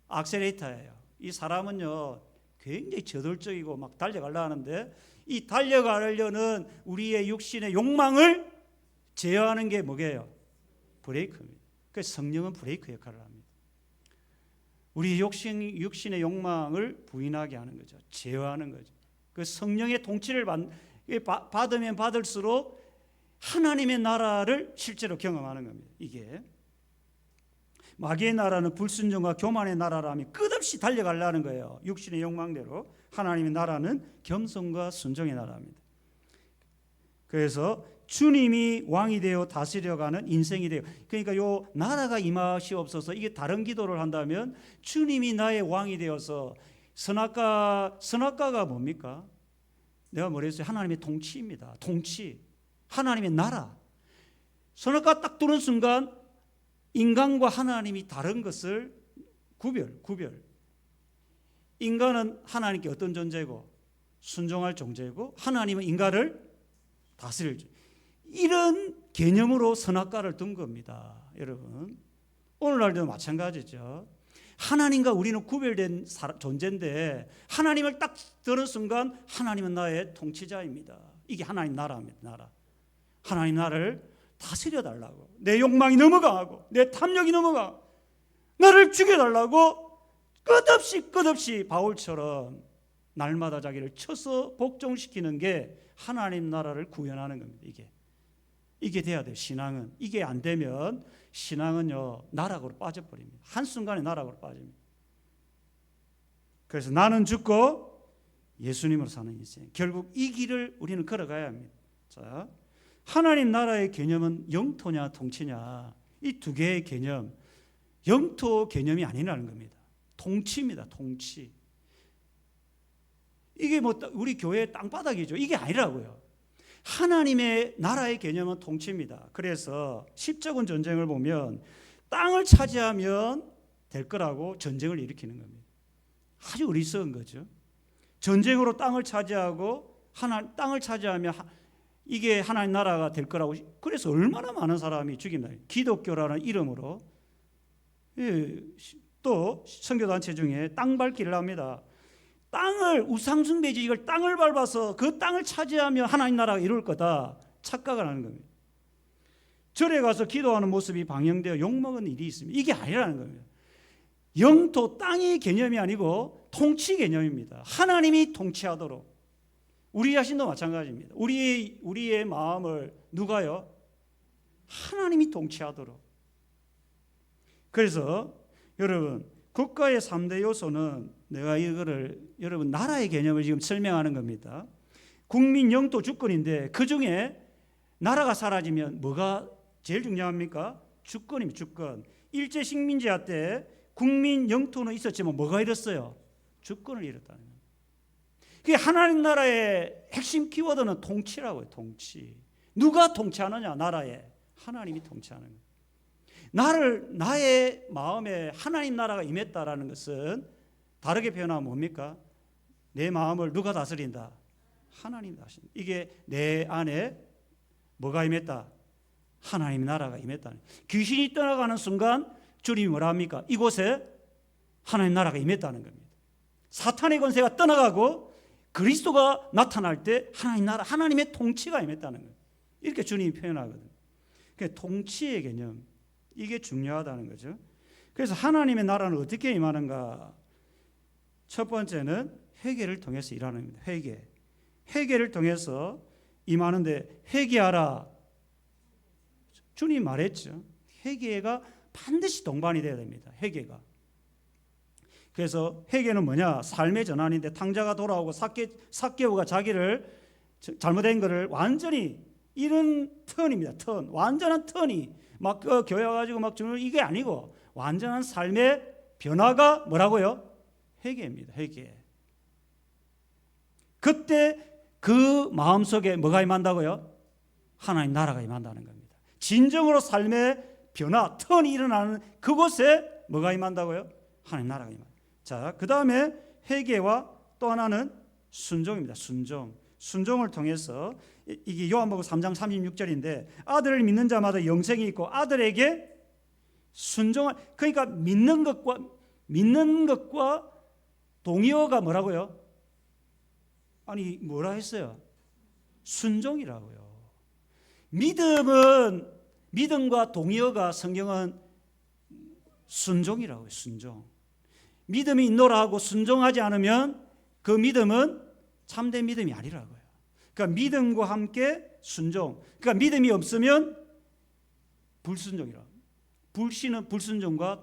악셀레이터예요. 이 사람은요 굉장히 저돌적이고 막 달려가려 하는데 이 달려가려는 우리의 육신의 욕망을 제어하는 게 뭐게요? 브레이크입니다. 그래서 성령은 브레이크 역할을 합니다. 우리 육신의 욕망을 부인하게 하는 거죠. 제어하는 거죠. 그 성령의 통치를 받으면 받을수록 하나님의 나라를 실제로 경험하는 겁니다. 이게 마귀의 나라는 불순종과 교만의 나라라면 끝없이 달려가려는 거예요. 육신의 욕망대로. 하나님의 나라는 겸손과 순종의 나라입니다. 그래서 주님이 왕이 되어 다스려가는 인생이 되어 그러니까 요 나라가 임하시옵소서 이게 다른 기도를 한다면 주님이 나의 왕이 되어서 선악과가 뭡니까? 내가 뭐랬어요? 하나님의 통치입니다. 통치. 하나님의 나라. 선악과 딱 두는 순간 인간과 하나님이 다른 것을 구별. 인간은 하나님께 어떤 존재고 순종할 존재고 하나님은 인간을 다스릴 존재. 이런 개념으로 선악과를 둔 겁니다. 여러분 오늘날도 마찬가지죠. 하나님과 우리는 구별된 존재인데 하나님을 딱 드는 순간 하나님은 나의 통치자입니다. 이게 하나님 나라입니다. 나라. 하나님 나라를 다스려달라고 내 욕망이 너무 강하고 내 탐욕이 너무 강하고 나를 죽여달라고 끝없이 바울처럼 날마다 자기를 쳐서 복종시키는 게 하나님 나라를 구현하는 겁니다. 이게 돼야 돼요. 신앙은. 이게 안 되면 신앙은요 나락으로 빠져버립니다. 한순간에 나락으로 빠집니다. 그래서 나는 죽고 예수님으로 사는 인생. 결국 이 길을 우리는 걸어가야 합니다. 자, 하나님 나라의 개념은 영토냐 통치냐 이 두 개의 개념 영토 개념이 아니라는 겁니다. 통치입니다. 통치. 이게 뭐 우리 교회의 땅바닥이죠. 이게 아니라고요. 하나님의 나라의 개념은 통치입니다. 그래서 십자군 전쟁을 보면 땅을 차지하면 될 거라고 전쟁을 일으키는 겁니다. 아주 어리석은 거죠. 전쟁으로 땅을 차지하고 땅을 차지하면 이게 하나님 나라가 될 거라고. 그래서 얼마나 많은 사람이 죽입니다. 기독교라는 이름으로. 또 선교단체 중에 땅 밟기를 합니다. 땅을 우상숭배지 이걸 땅을 밟아서 그 땅을 차지하면 하나님 나라가 이룰 거다 착각을 하는 겁니다. 절에 가서 기도하는 모습이 방영되어 욕먹은 일이 있습니다. 이게 아니라는 겁니다. 영토 땅의 개념이 아니고 통치 개념입니다. 하나님이 통치하도록. 우리 자신도 마찬가지입니다. 우리의 마음을 누가요? 하나님이 통치하도록. 그래서 여러분 국가의 3대 요소는 내가 이거를 여러분 나라의 개념을 지금 설명하는 겁니다. 국민 영토 주권인데 그중에 나라가 사라지면 뭐가 제일 중요합니까? 주권입니다. 주권. 일제 식민지화 때 국민 영토는 있었지만 뭐가 잃었어요? 주권을 잃었다는 거예요. 그게 하나님 나라의 핵심 키워드는 통치라고요. 통치. 누가 통치하느냐? 나라에. 하나님이 통치하는 거예요. 나의 마음에 하나님 나라가 임했다라는 것은 다르게 표현하면 뭡니까? 내 마음을 누가 다스린다? 하나님이 다스린다. 이게 내 안에 뭐가 임했다? 하나님 나라가 임했다. 귀신이 떠나가는 순간 주님이 뭐라 합니까? 이곳에 하나님 나라가 임했다는 겁니다. 사탄의 권세가 떠나가고 그리스도가 나타날 때 하나님 나라, 하나님의 통치가 임했다는 거예요. 이렇게 주님이 표현하거든요. 그러니까 통치의 개념. 이게 중요하다는 거죠. 그래서 하나님의 나라는 어떻게 임하는가? 첫 번째는 회개를 통해서 일하는 겁니다. 회개를 통해서 임하는데 회개하라. 주님 말했죠. 회개가 반드시 동반이 돼야 됩니다. 회개가. 그래서 회개는 뭐냐? 삶의 전환인데 탕자가 돌아오고 삭개오가 자기를 잘못된 것을 완전히 이런 턴입니다. 턴. 완전한 턴이 막 교회 와가지고 막 주는 이게 아니고 완전한 삶의 변화가 뭐라고요? 회개입니다. 회개. 그때 그 마음속에 뭐가 임한다고요? 하나님 나라가 임한다는 겁니다. 진정으로 삶의 변화, 턴이 일어나는 그곳에 뭐가 임한다고요? 하나님 나라가 임한다. 자, 그 다음에 회개와 또 하나는 순종입니다. 순종을 통해서 이게 요한복음 3장 36절인데 아들을 믿는 자마다 영생이 있고 아들에게 순종할, 그러니까 믿는 것과 동의어가 뭐라고요? 아니 뭐라 했어요? 순종이라고요. 믿음과 동의어가 성경은 순종이라고요. 순종. 믿음이 있노라 하고 순종하지 않으면 그 믿음은 참된 믿음이 아니라고요. 그러니까 믿음과 함께 순종. 그러니까 믿음이 없으면 불순종이라. 불신은 불순종과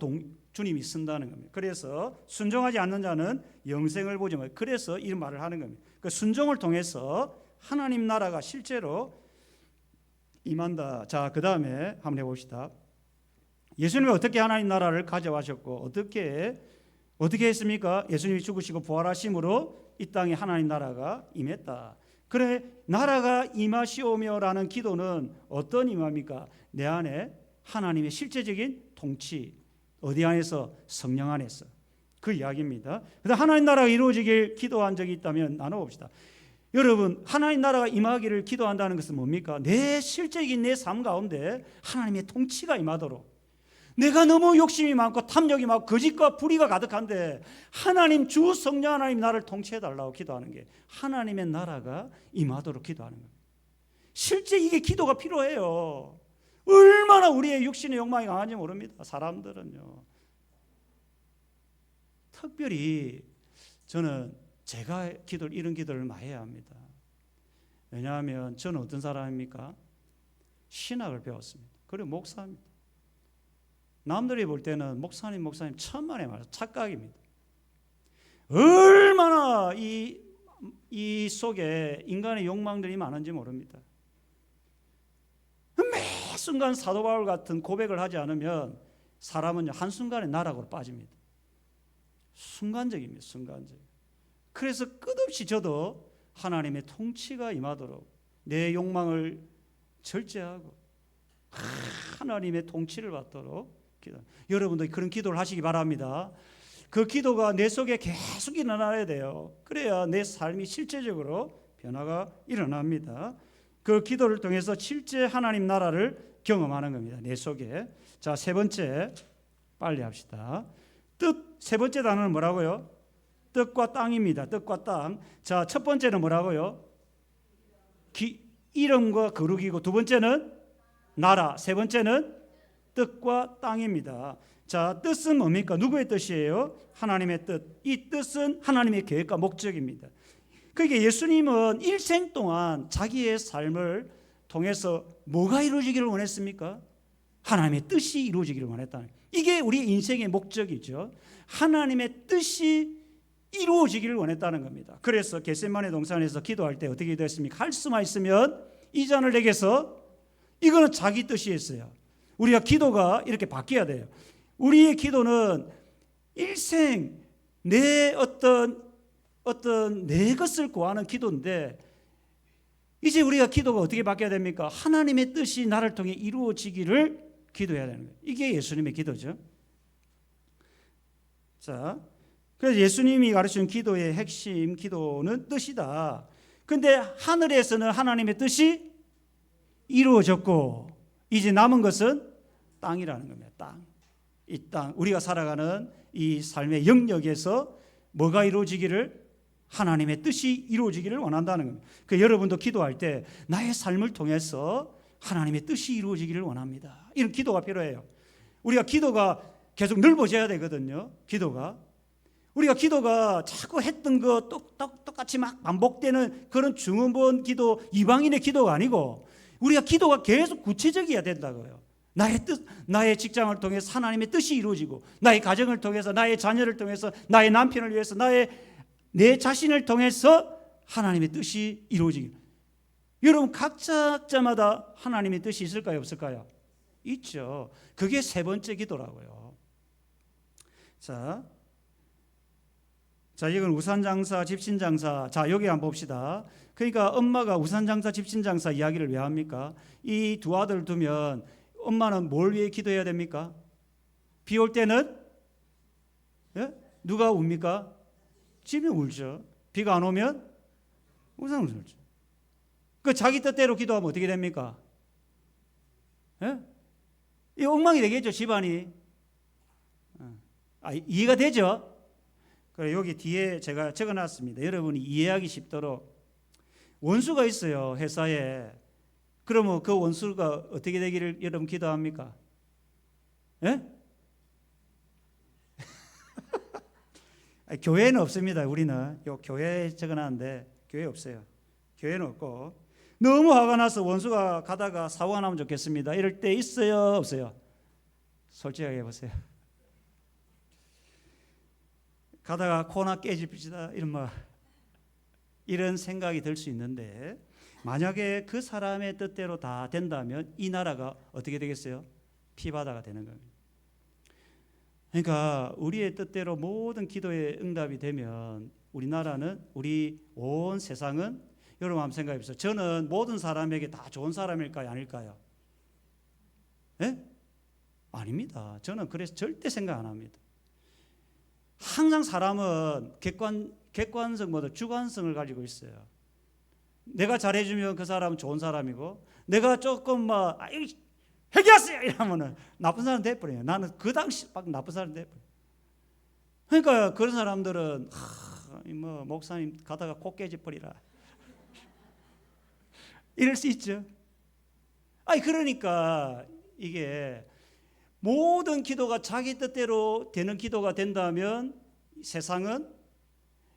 주님이 쓴다는 겁니다. 그래서 순종하지 않는 자는 영생을 보지 못해. 그래서 이 말을 하는 겁니다. 그 순종을 통해서 하나님 나라가 실제로 임한다. 자, 그 다음에 한번 해봅시다. 예수님이 어떻게 하나님 나라를 가져가셨고 어떻게 했습니까? 예수님이 죽으시고 부활하심으로 이 땅에 하나님 나라가 임했다. 그래, 나라가 임하시오며라는 기도는 어떤 임합니까? 내 안에 하나님의 실제적인 통치, 어디 안에서? 성령 안에서. 그 이야기입니다. 그래서 하나님 나라가 이루어지길 기도한 적이 있다면 나눠봅시다. 여러분, 하나님 나라가 임하기를 기도한다는 것은 뭡니까? 내 실제적인 내 삶 가운데 하나님의 통치가 임하도록. 내가 너무 욕심이 많고 탐욕이 많고 거짓과 불의가 가득한데 하나님 주 성령 하나님 나를 통치해달라고 기도하는 게 하나님의 나라가 임하도록 기도하는 겁니다. 실제 이게 기도가 필요해요. 얼마나 우리의 육신의 욕망이 강한지 모릅니다. 사람들은요. 특별히 저는 제가 이런 기도를 많이 해야 합니다. 왜냐하면 저는 어떤 사람입니까? 신학을 배웠습니다. 그리고 목사입니다. 남들이 볼 때는 목사님 천만에 말해서 착각입니다. 얼마나 이 속에 인간의 욕망들이 많은지 모릅니다. 매 순간 사도 바울 같은 고백을 하지 않으면 사람은 한순간에 나락으로 빠집니다. 순간적입니다. 순간적. 그래서 끝없이 저도 하나님의 통치가 임하도록 내 욕망을 절제하고 하나님의 통치를 받도록 기도. 여러분도 그런 기도를 하시기 바랍니다. 그 기도가 내 속에 계속 일어나야 돼요. 그래야 내 삶이 실제적으로 변화가 일어납니다. 그 기도를 통해서 실제 하나님 나라를 경험하는 겁니다. 내 속에. 자, 세 번째 빨리 합시다. 세 번째 단어는 뭐라고요? 뜻과 땅입니다. 뜻과 땅. 자, 첫 번째는 뭐라고요? 이름과 거룩이고 두 번째는 나라, 세 번째는 뜻과 땅입니다. 자, 뜻은 뭡니까? 누구의 뜻이에요? 하나님의 뜻. 이 뜻은 하나님의 계획과 목적입니다. 그러니까 예수님은 일생 동안 자기의 삶을 통해서 뭐가 이루어지기를 원했습니까? 하나님의 뜻이 이루어지기를 원했다는 거예요. 이게 우리 인생의 목적이죠. 하나님의 뜻이 이루어지기를 원했다는 겁니다. 그래서 겟세마네 동산에서 기도할 때 어떻게 기도했습니까? 할 수만 있으면 이 잔을 내게서, 이거는 자기 뜻이었어요. 우리가 기도가 이렇게 바뀌어야 돼요. 우리의 기도는 일생 내 어떤 내 것을 구하는 기도인데 이제 우리가 기도가 어떻게 바뀌어야 됩니까? 하나님의 뜻이 나를 통해 이루어지기를 기도해야 되는 거예요. 이게 예수님의 기도죠. 자, 그래서 예수님이 가르치는 기도의 핵심 기도는 뜻이다. 근데 하늘에서는 하나님의 뜻이 이루어졌고 이제 남은 것은 땅이라는 겁니다. 땅. 이 땅, 우리가 살아가는 이 삶의 영역에서 뭐가 이루어지기를, 하나님의 뜻이 이루어지기를 원한다는 겁니다. 그 여러분도 기도할 때 나의 삶을 통해서 하나님의 뜻이 이루어지기를 원합니다. 이런 기도가 필요해요. 우리가 기도가 계속 넓어져야 되거든요. 우리가 기도가 자꾸 했던 거 똑같이 막 반복되는 그런 중언부언 기도, 이방인의 기도가 아니고 우리가 기도가 계속 구체적이어야 된다고요. 나의 뜻, 나의 직장을 통해서 하나님의 뜻이 이루어지고, 나의 가정을 통해서, 나의 자녀를 통해서, 나의 남편을 위해서, 내 자신을 통해서 하나님의 뜻이 이루어지기. 여러분 각자마다 하나님의 뜻이 있을까요, 없을까요? 있죠. 그게 세 번째 기도라고요. 자, 이건 우산장사, 집신장사. 자, 여기 한번 봅시다. 그러니까 엄마가 우산장사, 집신장사 이야기를 왜 합니까? 이 두 아들 두면 엄마는 뭘 위해 기도해야 됩니까? 비 올 때는 누가 웁니까? 집이 울죠. 비가 안 오면 우산을 울죠. 그 자기 뜻대로 기도하면 어떻게 됩니까? 이 엉망이 되겠죠, 집안이. 이해가 되죠? 그래, 여기 뒤에 제가 적어놨습니다. 여러분이 이해하기 쉽도록. 원수가 있어요, 회사에. 그러면 그 원수가 어떻게 되기를 여러분 기도합니까? 교회는 없습니다. 우리는 요 교회에 적어놨는데 교회 없어요. 교회는 없고, 너무 화가 나서 원수가 가다가 사고가 나면 좋겠습니다. 이럴 때 있어요, 없어요? 솔직하게 해보세요. 가다가 코나 깨집시다 이런 생각이 들 수 있는데, 만약에 그 사람의 뜻대로 다 된다면 이 나라가 어떻게 되겠어요? 피바다가 되는 겁니다. 그러니까 우리의 뜻대로 모든 기도에 응답이 되면 우리나라는, 우리 온 세상은, 여러분 한번 생각해 보세요. 저는 모든 사람에게 다 좋은 사람일까요, 아닐까요? 아닙니다. 저는 그래서 절대 생각 안 합니다. 항상 사람은 객관성보다 주관성을 가지고 있어요. 내가 잘해주면 그 사람은 좋은 사람이고, 내가 조금 회개하세요 이러면은 나쁜 사람 돼버려요. 나는 그 당시 막 나쁜 사람 돼버려요. 그러니까 그런 사람들은 목사님 가다가 코 깨져버리라 이럴 수 있죠. 그러니까 이게 모든 기도가 자기 뜻대로 되는 기도가 된다면, 세상은,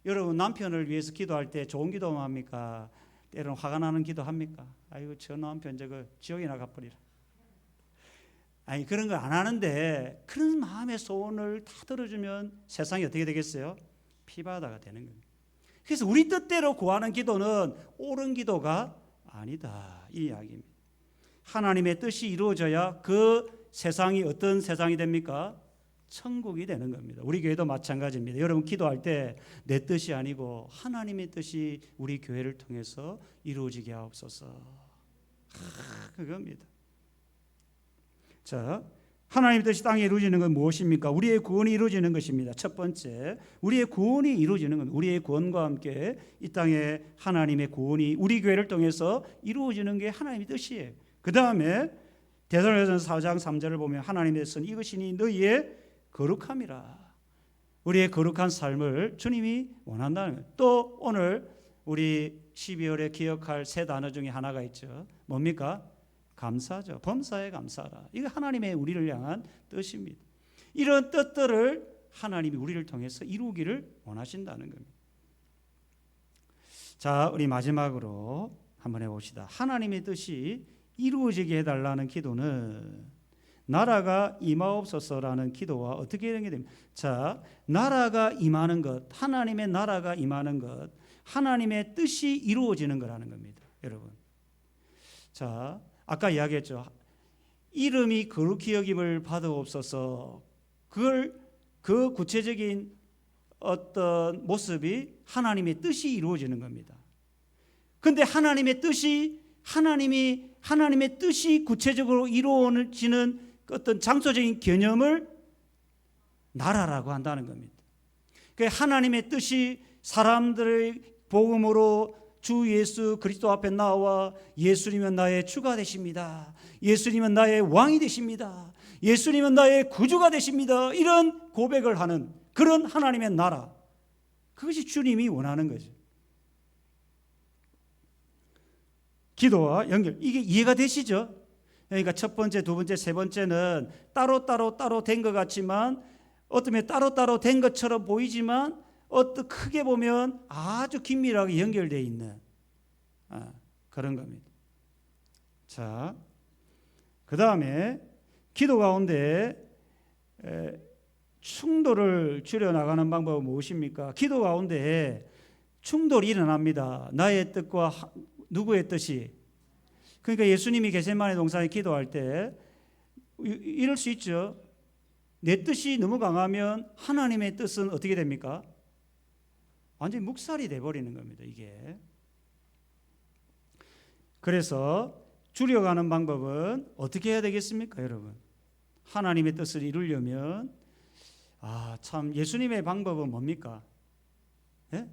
여러분 남편을 위해서 기도할 때 좋은 기도만 합니까? 때로는 화가 나는 기도 합니까? 아이고 저 남편 저거 지옥에 나가버리라. 그런 거 안 하는데, 그런 마음의 소원을 다 들어주면 세상이 어떻게 되겠어요? 피바다가 되는 겁니다. 그래서 우리 뜻대로 구하는 기도는 옳은 기도가 아니다, 이 이야기입니다. 하나님의 뜻이 이루어져야 그 세상이 어떤 세상이 됩니까? 천국이 되는 겁니다. 우리 교회도 마찬가지입니다. 여러분 기도할 때 내 뜻이 아니고 하나님의 뜻이 우리 교회를 통해서 이루어지게 하옵소서. 그겁니다. 자, 하나님의 뜻이 땅에 이루어지는 건 무엇입니까? 우리의 구원이 이루어지는 것입니다. 첫 번째, 우리의 구원이 이루어지는 건, 우리의 구원과 함께 이 땅에 하나님의 구원이 우리 교회를 통해서 이루어지는 게 하나님의 뜻이에요. 그 다음에 데살로니가전서 4장 3절을 보면 하나님의 뜻은 이것이니 너희의 거룩함이라. 우리의 거룩한 삶을 주님이 원한다는 거예요. 또 오늘 우리 12월에 기억할 세 단어 중에 하나가 있죠. 뭡니까? 감사죠. 범사에 감사하라. 이거 하나님의 우리를 향한 뜻입니다. 이런 뜻들을 하나님이 우리를 통해서 이루기를 원하신다는 겁니다. 자, 우리 마지막으로 한번 해봅시다. 하나님의 뜻이 이루어지게 해달라는 기도는 나라가 임하옵소서라는 기도와 어떻게 연결됩니까? 자, 나라가 임하는 것, 하나님의 나라가 임하는 것, 하나님의 뜻이 이루어지는 거라는 겁니다, 여러분. 자, 아까 이야기했죠. 이름이 거룩히 여김을 받으옵소서. 그 구체적인 어떤 모습이 하나님의 뜻이 이루어지는 겁니다. 그런데 하나님의 뜻이 구체적으로 이루어지는 어떤 장소적인 개념을 나라라고 한다는 겁니다. 하나님의 뜻이 사람들의 복음으로 주 예수 그리스도 앞에 나와 예수님은 나의 주가 되십니다. 예수님은 나의 왕이 되십니다. 예수님은 나의 구주가 되십니다. 이런 고백을 하는 그런 하나님의 나라, 그것이 주님이 원하는 거죠. 기도와 연결, 이게 이해가 되시죠? 그러니까 첫 번째, 두 번째, 세 번째는 따로 된 것 같지만, 어쩌면 따로 된 것처럼 보이지만 크게 보면 아주 긴밀하게 연결되어 있는 그런 겁니다. 자, 그 다음에 기도 가운데 충돌을 줄여나가는 방법은 무엇입니까? 기도 가운데 충돌이 일어납니다. 나의 뜻과 누구의 뜻이. 그러니까 예수님이 겟세마네 동산에 기도할 때 이럴 수 있죠. 내 뜻이 너무 강하면 하나님의 뜻은 어떻게 됩니까? 완전히 묵살이 돼버리는 겁니다. 이게. 그래서 줄여가는 방법은 어떻게 해야 되겠습니까, 여러분? 하나님의 뜻을 이루려면 참 예수님의 방법은 뭡니까? 예?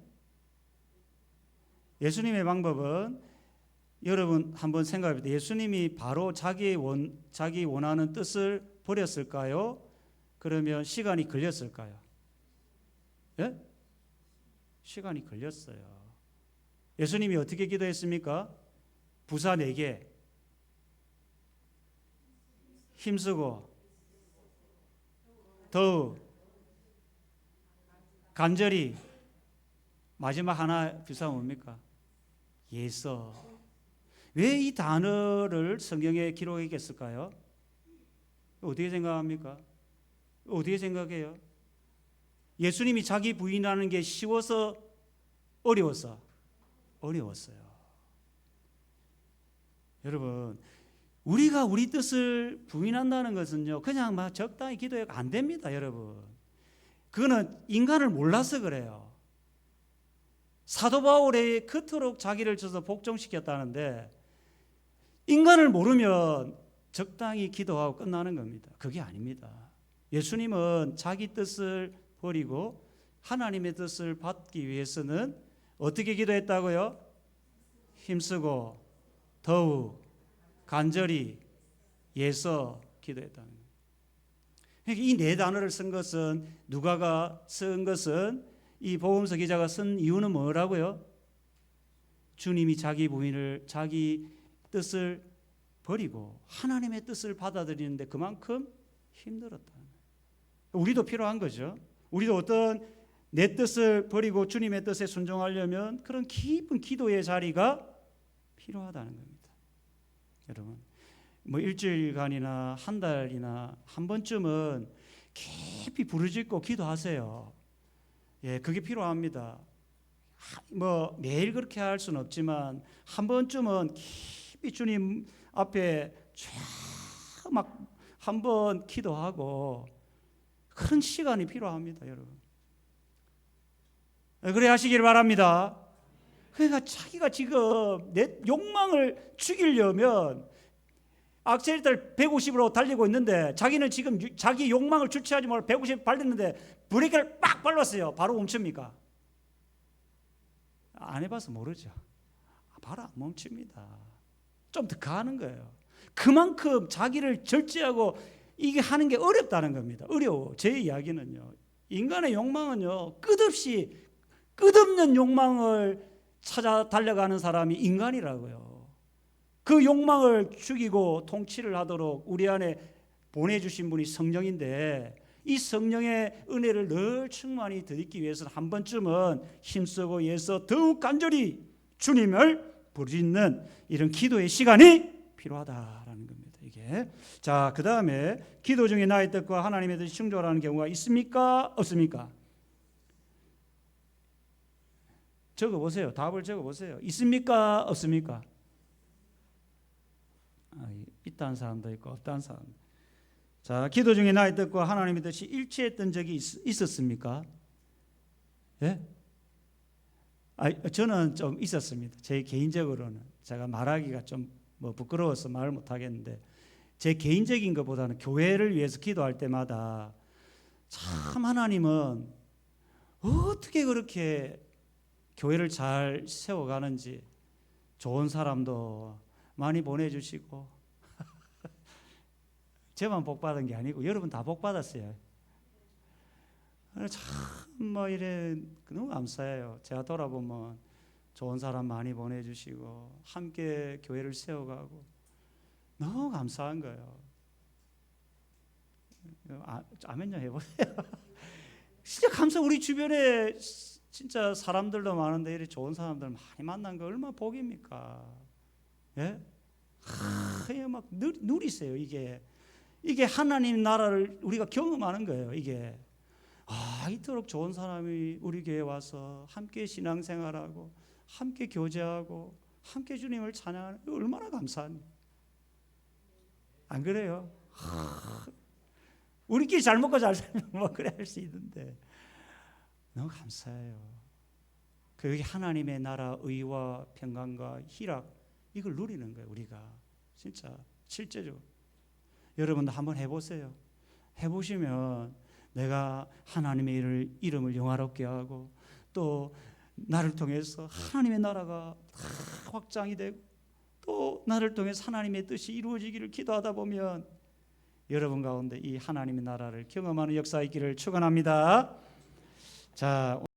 예수님의 방법은 여러분 한번 생각해 보세요. 예수님이 바로 자기 원하는 뜻을 버렸을까요? 그러면 시간이 걸렸을까요? 예? 시간이 걸렸어요. 예수님이 어떻게 기도했습니까? 부사 4개 힘쓰고 더욱 간절히 마지막 하나 부사 뭡니까? 예서. 왜 이 단어를 성경에 기록했을까요? 어떻게 생각합니까? 어떻게 생각해요? 예수님이 자기 부인하는 게 쉬워서 어려웠어? 어려웠어요. 여러분, 우리가 우리 뜻을 부인한다는 것은요, 그냥 막 적당히 기도해가 안 됩니다, 여러분. 그거는 인간을 몰라서 그래요. 사도 바울이 그토록 자기를 쳐서 복종시켰다는데 인간을 모르면 적당히 기도하고 끝나는 겁니다. 그게 아닙니다. 예수님은 자기 뜻을 버리고 하나님의 뜻을 받기 위해서는 어떻게 기도했다고요? 힘쓰고 더욱 간절히 예서 기도했다는 거예요. 그러니까 이 4단어를 쓴 것은 누가가 쓴 것은 이 복음서 기자가 쓴 이유는 뭐라고요? 주님이 자기 부인을 자기 뜻을 버리고 하나님의 뜻을 받아들이는데 그만큼 힘들었다는 거예요. 우리도 필요한 거죠. 우리도 어떤 내 뜻을 버리고 주님의 뜻에 순종하려면 그런 깊은 기도의 자리가 필요하다는 겁니다. 여러분, 뭐 일주일간이나 한 달이나 한 번쯤은 깊이 부르짖고 기도하세요. 예, 그게 필요합니다. 뭐 매일 그렇게 할 수는 없지만 한 번쯤은 깊이 주님 앞에 막 한번 기도하고 그런 시간이 필요합니다, 여러분. 그래 하시길 바랍니다. 그러니까 자기가 지금 내 욕망을 죽이려면 악셀을 150으로 달리고 있는데 자기는 지금 자기 욕망을 주체하지 말고 150 밟았는데 브레이크를 빡 밟았어요. 바로 멈춥니까? 안 해봐서 모르죠. 바로 안 멈춥니다. 좀 더 가는 거예요. 그만큼 자기를 절제하고 이게 하는 게 어렵다는 겁니다. 어려워. 제 이야기는요. 인간의 욕망은요. 끝없는 욕망을 찾아 달려가는 사람이 인간이라고요. 그 욕망을 죽이고 통치를 하도록 우리 안에 보내주신 분이 성령인데 이 성령의 은혜를 늘 충만히 드리기 위해서는 한 번쯤은 힘쓰고 애써 더욱 간절히 주님을 부르짖는 이런 기도의 시간이 필요하다라는 겁니다. 이게 자, 그 다음에 기도 중에 나의 뜻과 하나님의 뜻이 충돌하는 경우가 있습니까? 없습니까? 적어보세요. 답을 적어보세요. 있습니까? 없습니까? 있다는 사람도 있고 없다는 사람. 자, 기도 중에 나의 뜻과 하나님의 뜻이 일치했던 적이 있었습니까? 예? 저는 좀 있었습니다. 제 개인적으로는 제가 말하기가 좀 뭐 부끄러워서 말을 못 하겠는데 제 개인적인 것보다는 교회를 위해서 기도할 때마다 참 하나님은 어떻게 그렇게 교회를 잘 세워가는지 좋은 사람도 많이 보내주시고 저만 복 받은 게 아니고 여러분 다 복 받았어요. 참 뭐 이래 너무 감사해요. 제가 돌아보면 좋은 사람 많이 보내주시고 함께 교회를 세워가고 너무 감사한 거예요. 아멘요 해보세요. 진짜 감사. 우리 주변에 진짜 사람들도 많은데 이렇게 좋은 사람들 많이 만난 거 얼마나 복입니까? 예? 막 누리세요. 이게 이게 하나님 나라를 우리가 경험하는 거예요. 이게 이토록 좋은 사람이 우리 교회에 와서 함께 신앙생활하고 함께 교제하고 함께 주님을 찬양하는 거 얼마나 감사합니까? 안 그래요? 우리끼리 잘 먹고 잘 살면 뭐 그래 할 수 있는데 너무 감사해요. 그 하나님의 나라 의와 평강과 희락 이걸 누리는 거예요. 우리가 진짜 실제로 여러분도 한번 해보세요. 해보시면 내가 하나님의 이름을 영화롭게 하고 또 나를 통해서 하나님의 나라가 확장이 되고 또 나를 통해서 하나님의 뜻이 이루어지기를 기도하다 보면 여러분 가운데 이 하나님의 나라를 경험하는 역사 있기를 축원합니다. 자.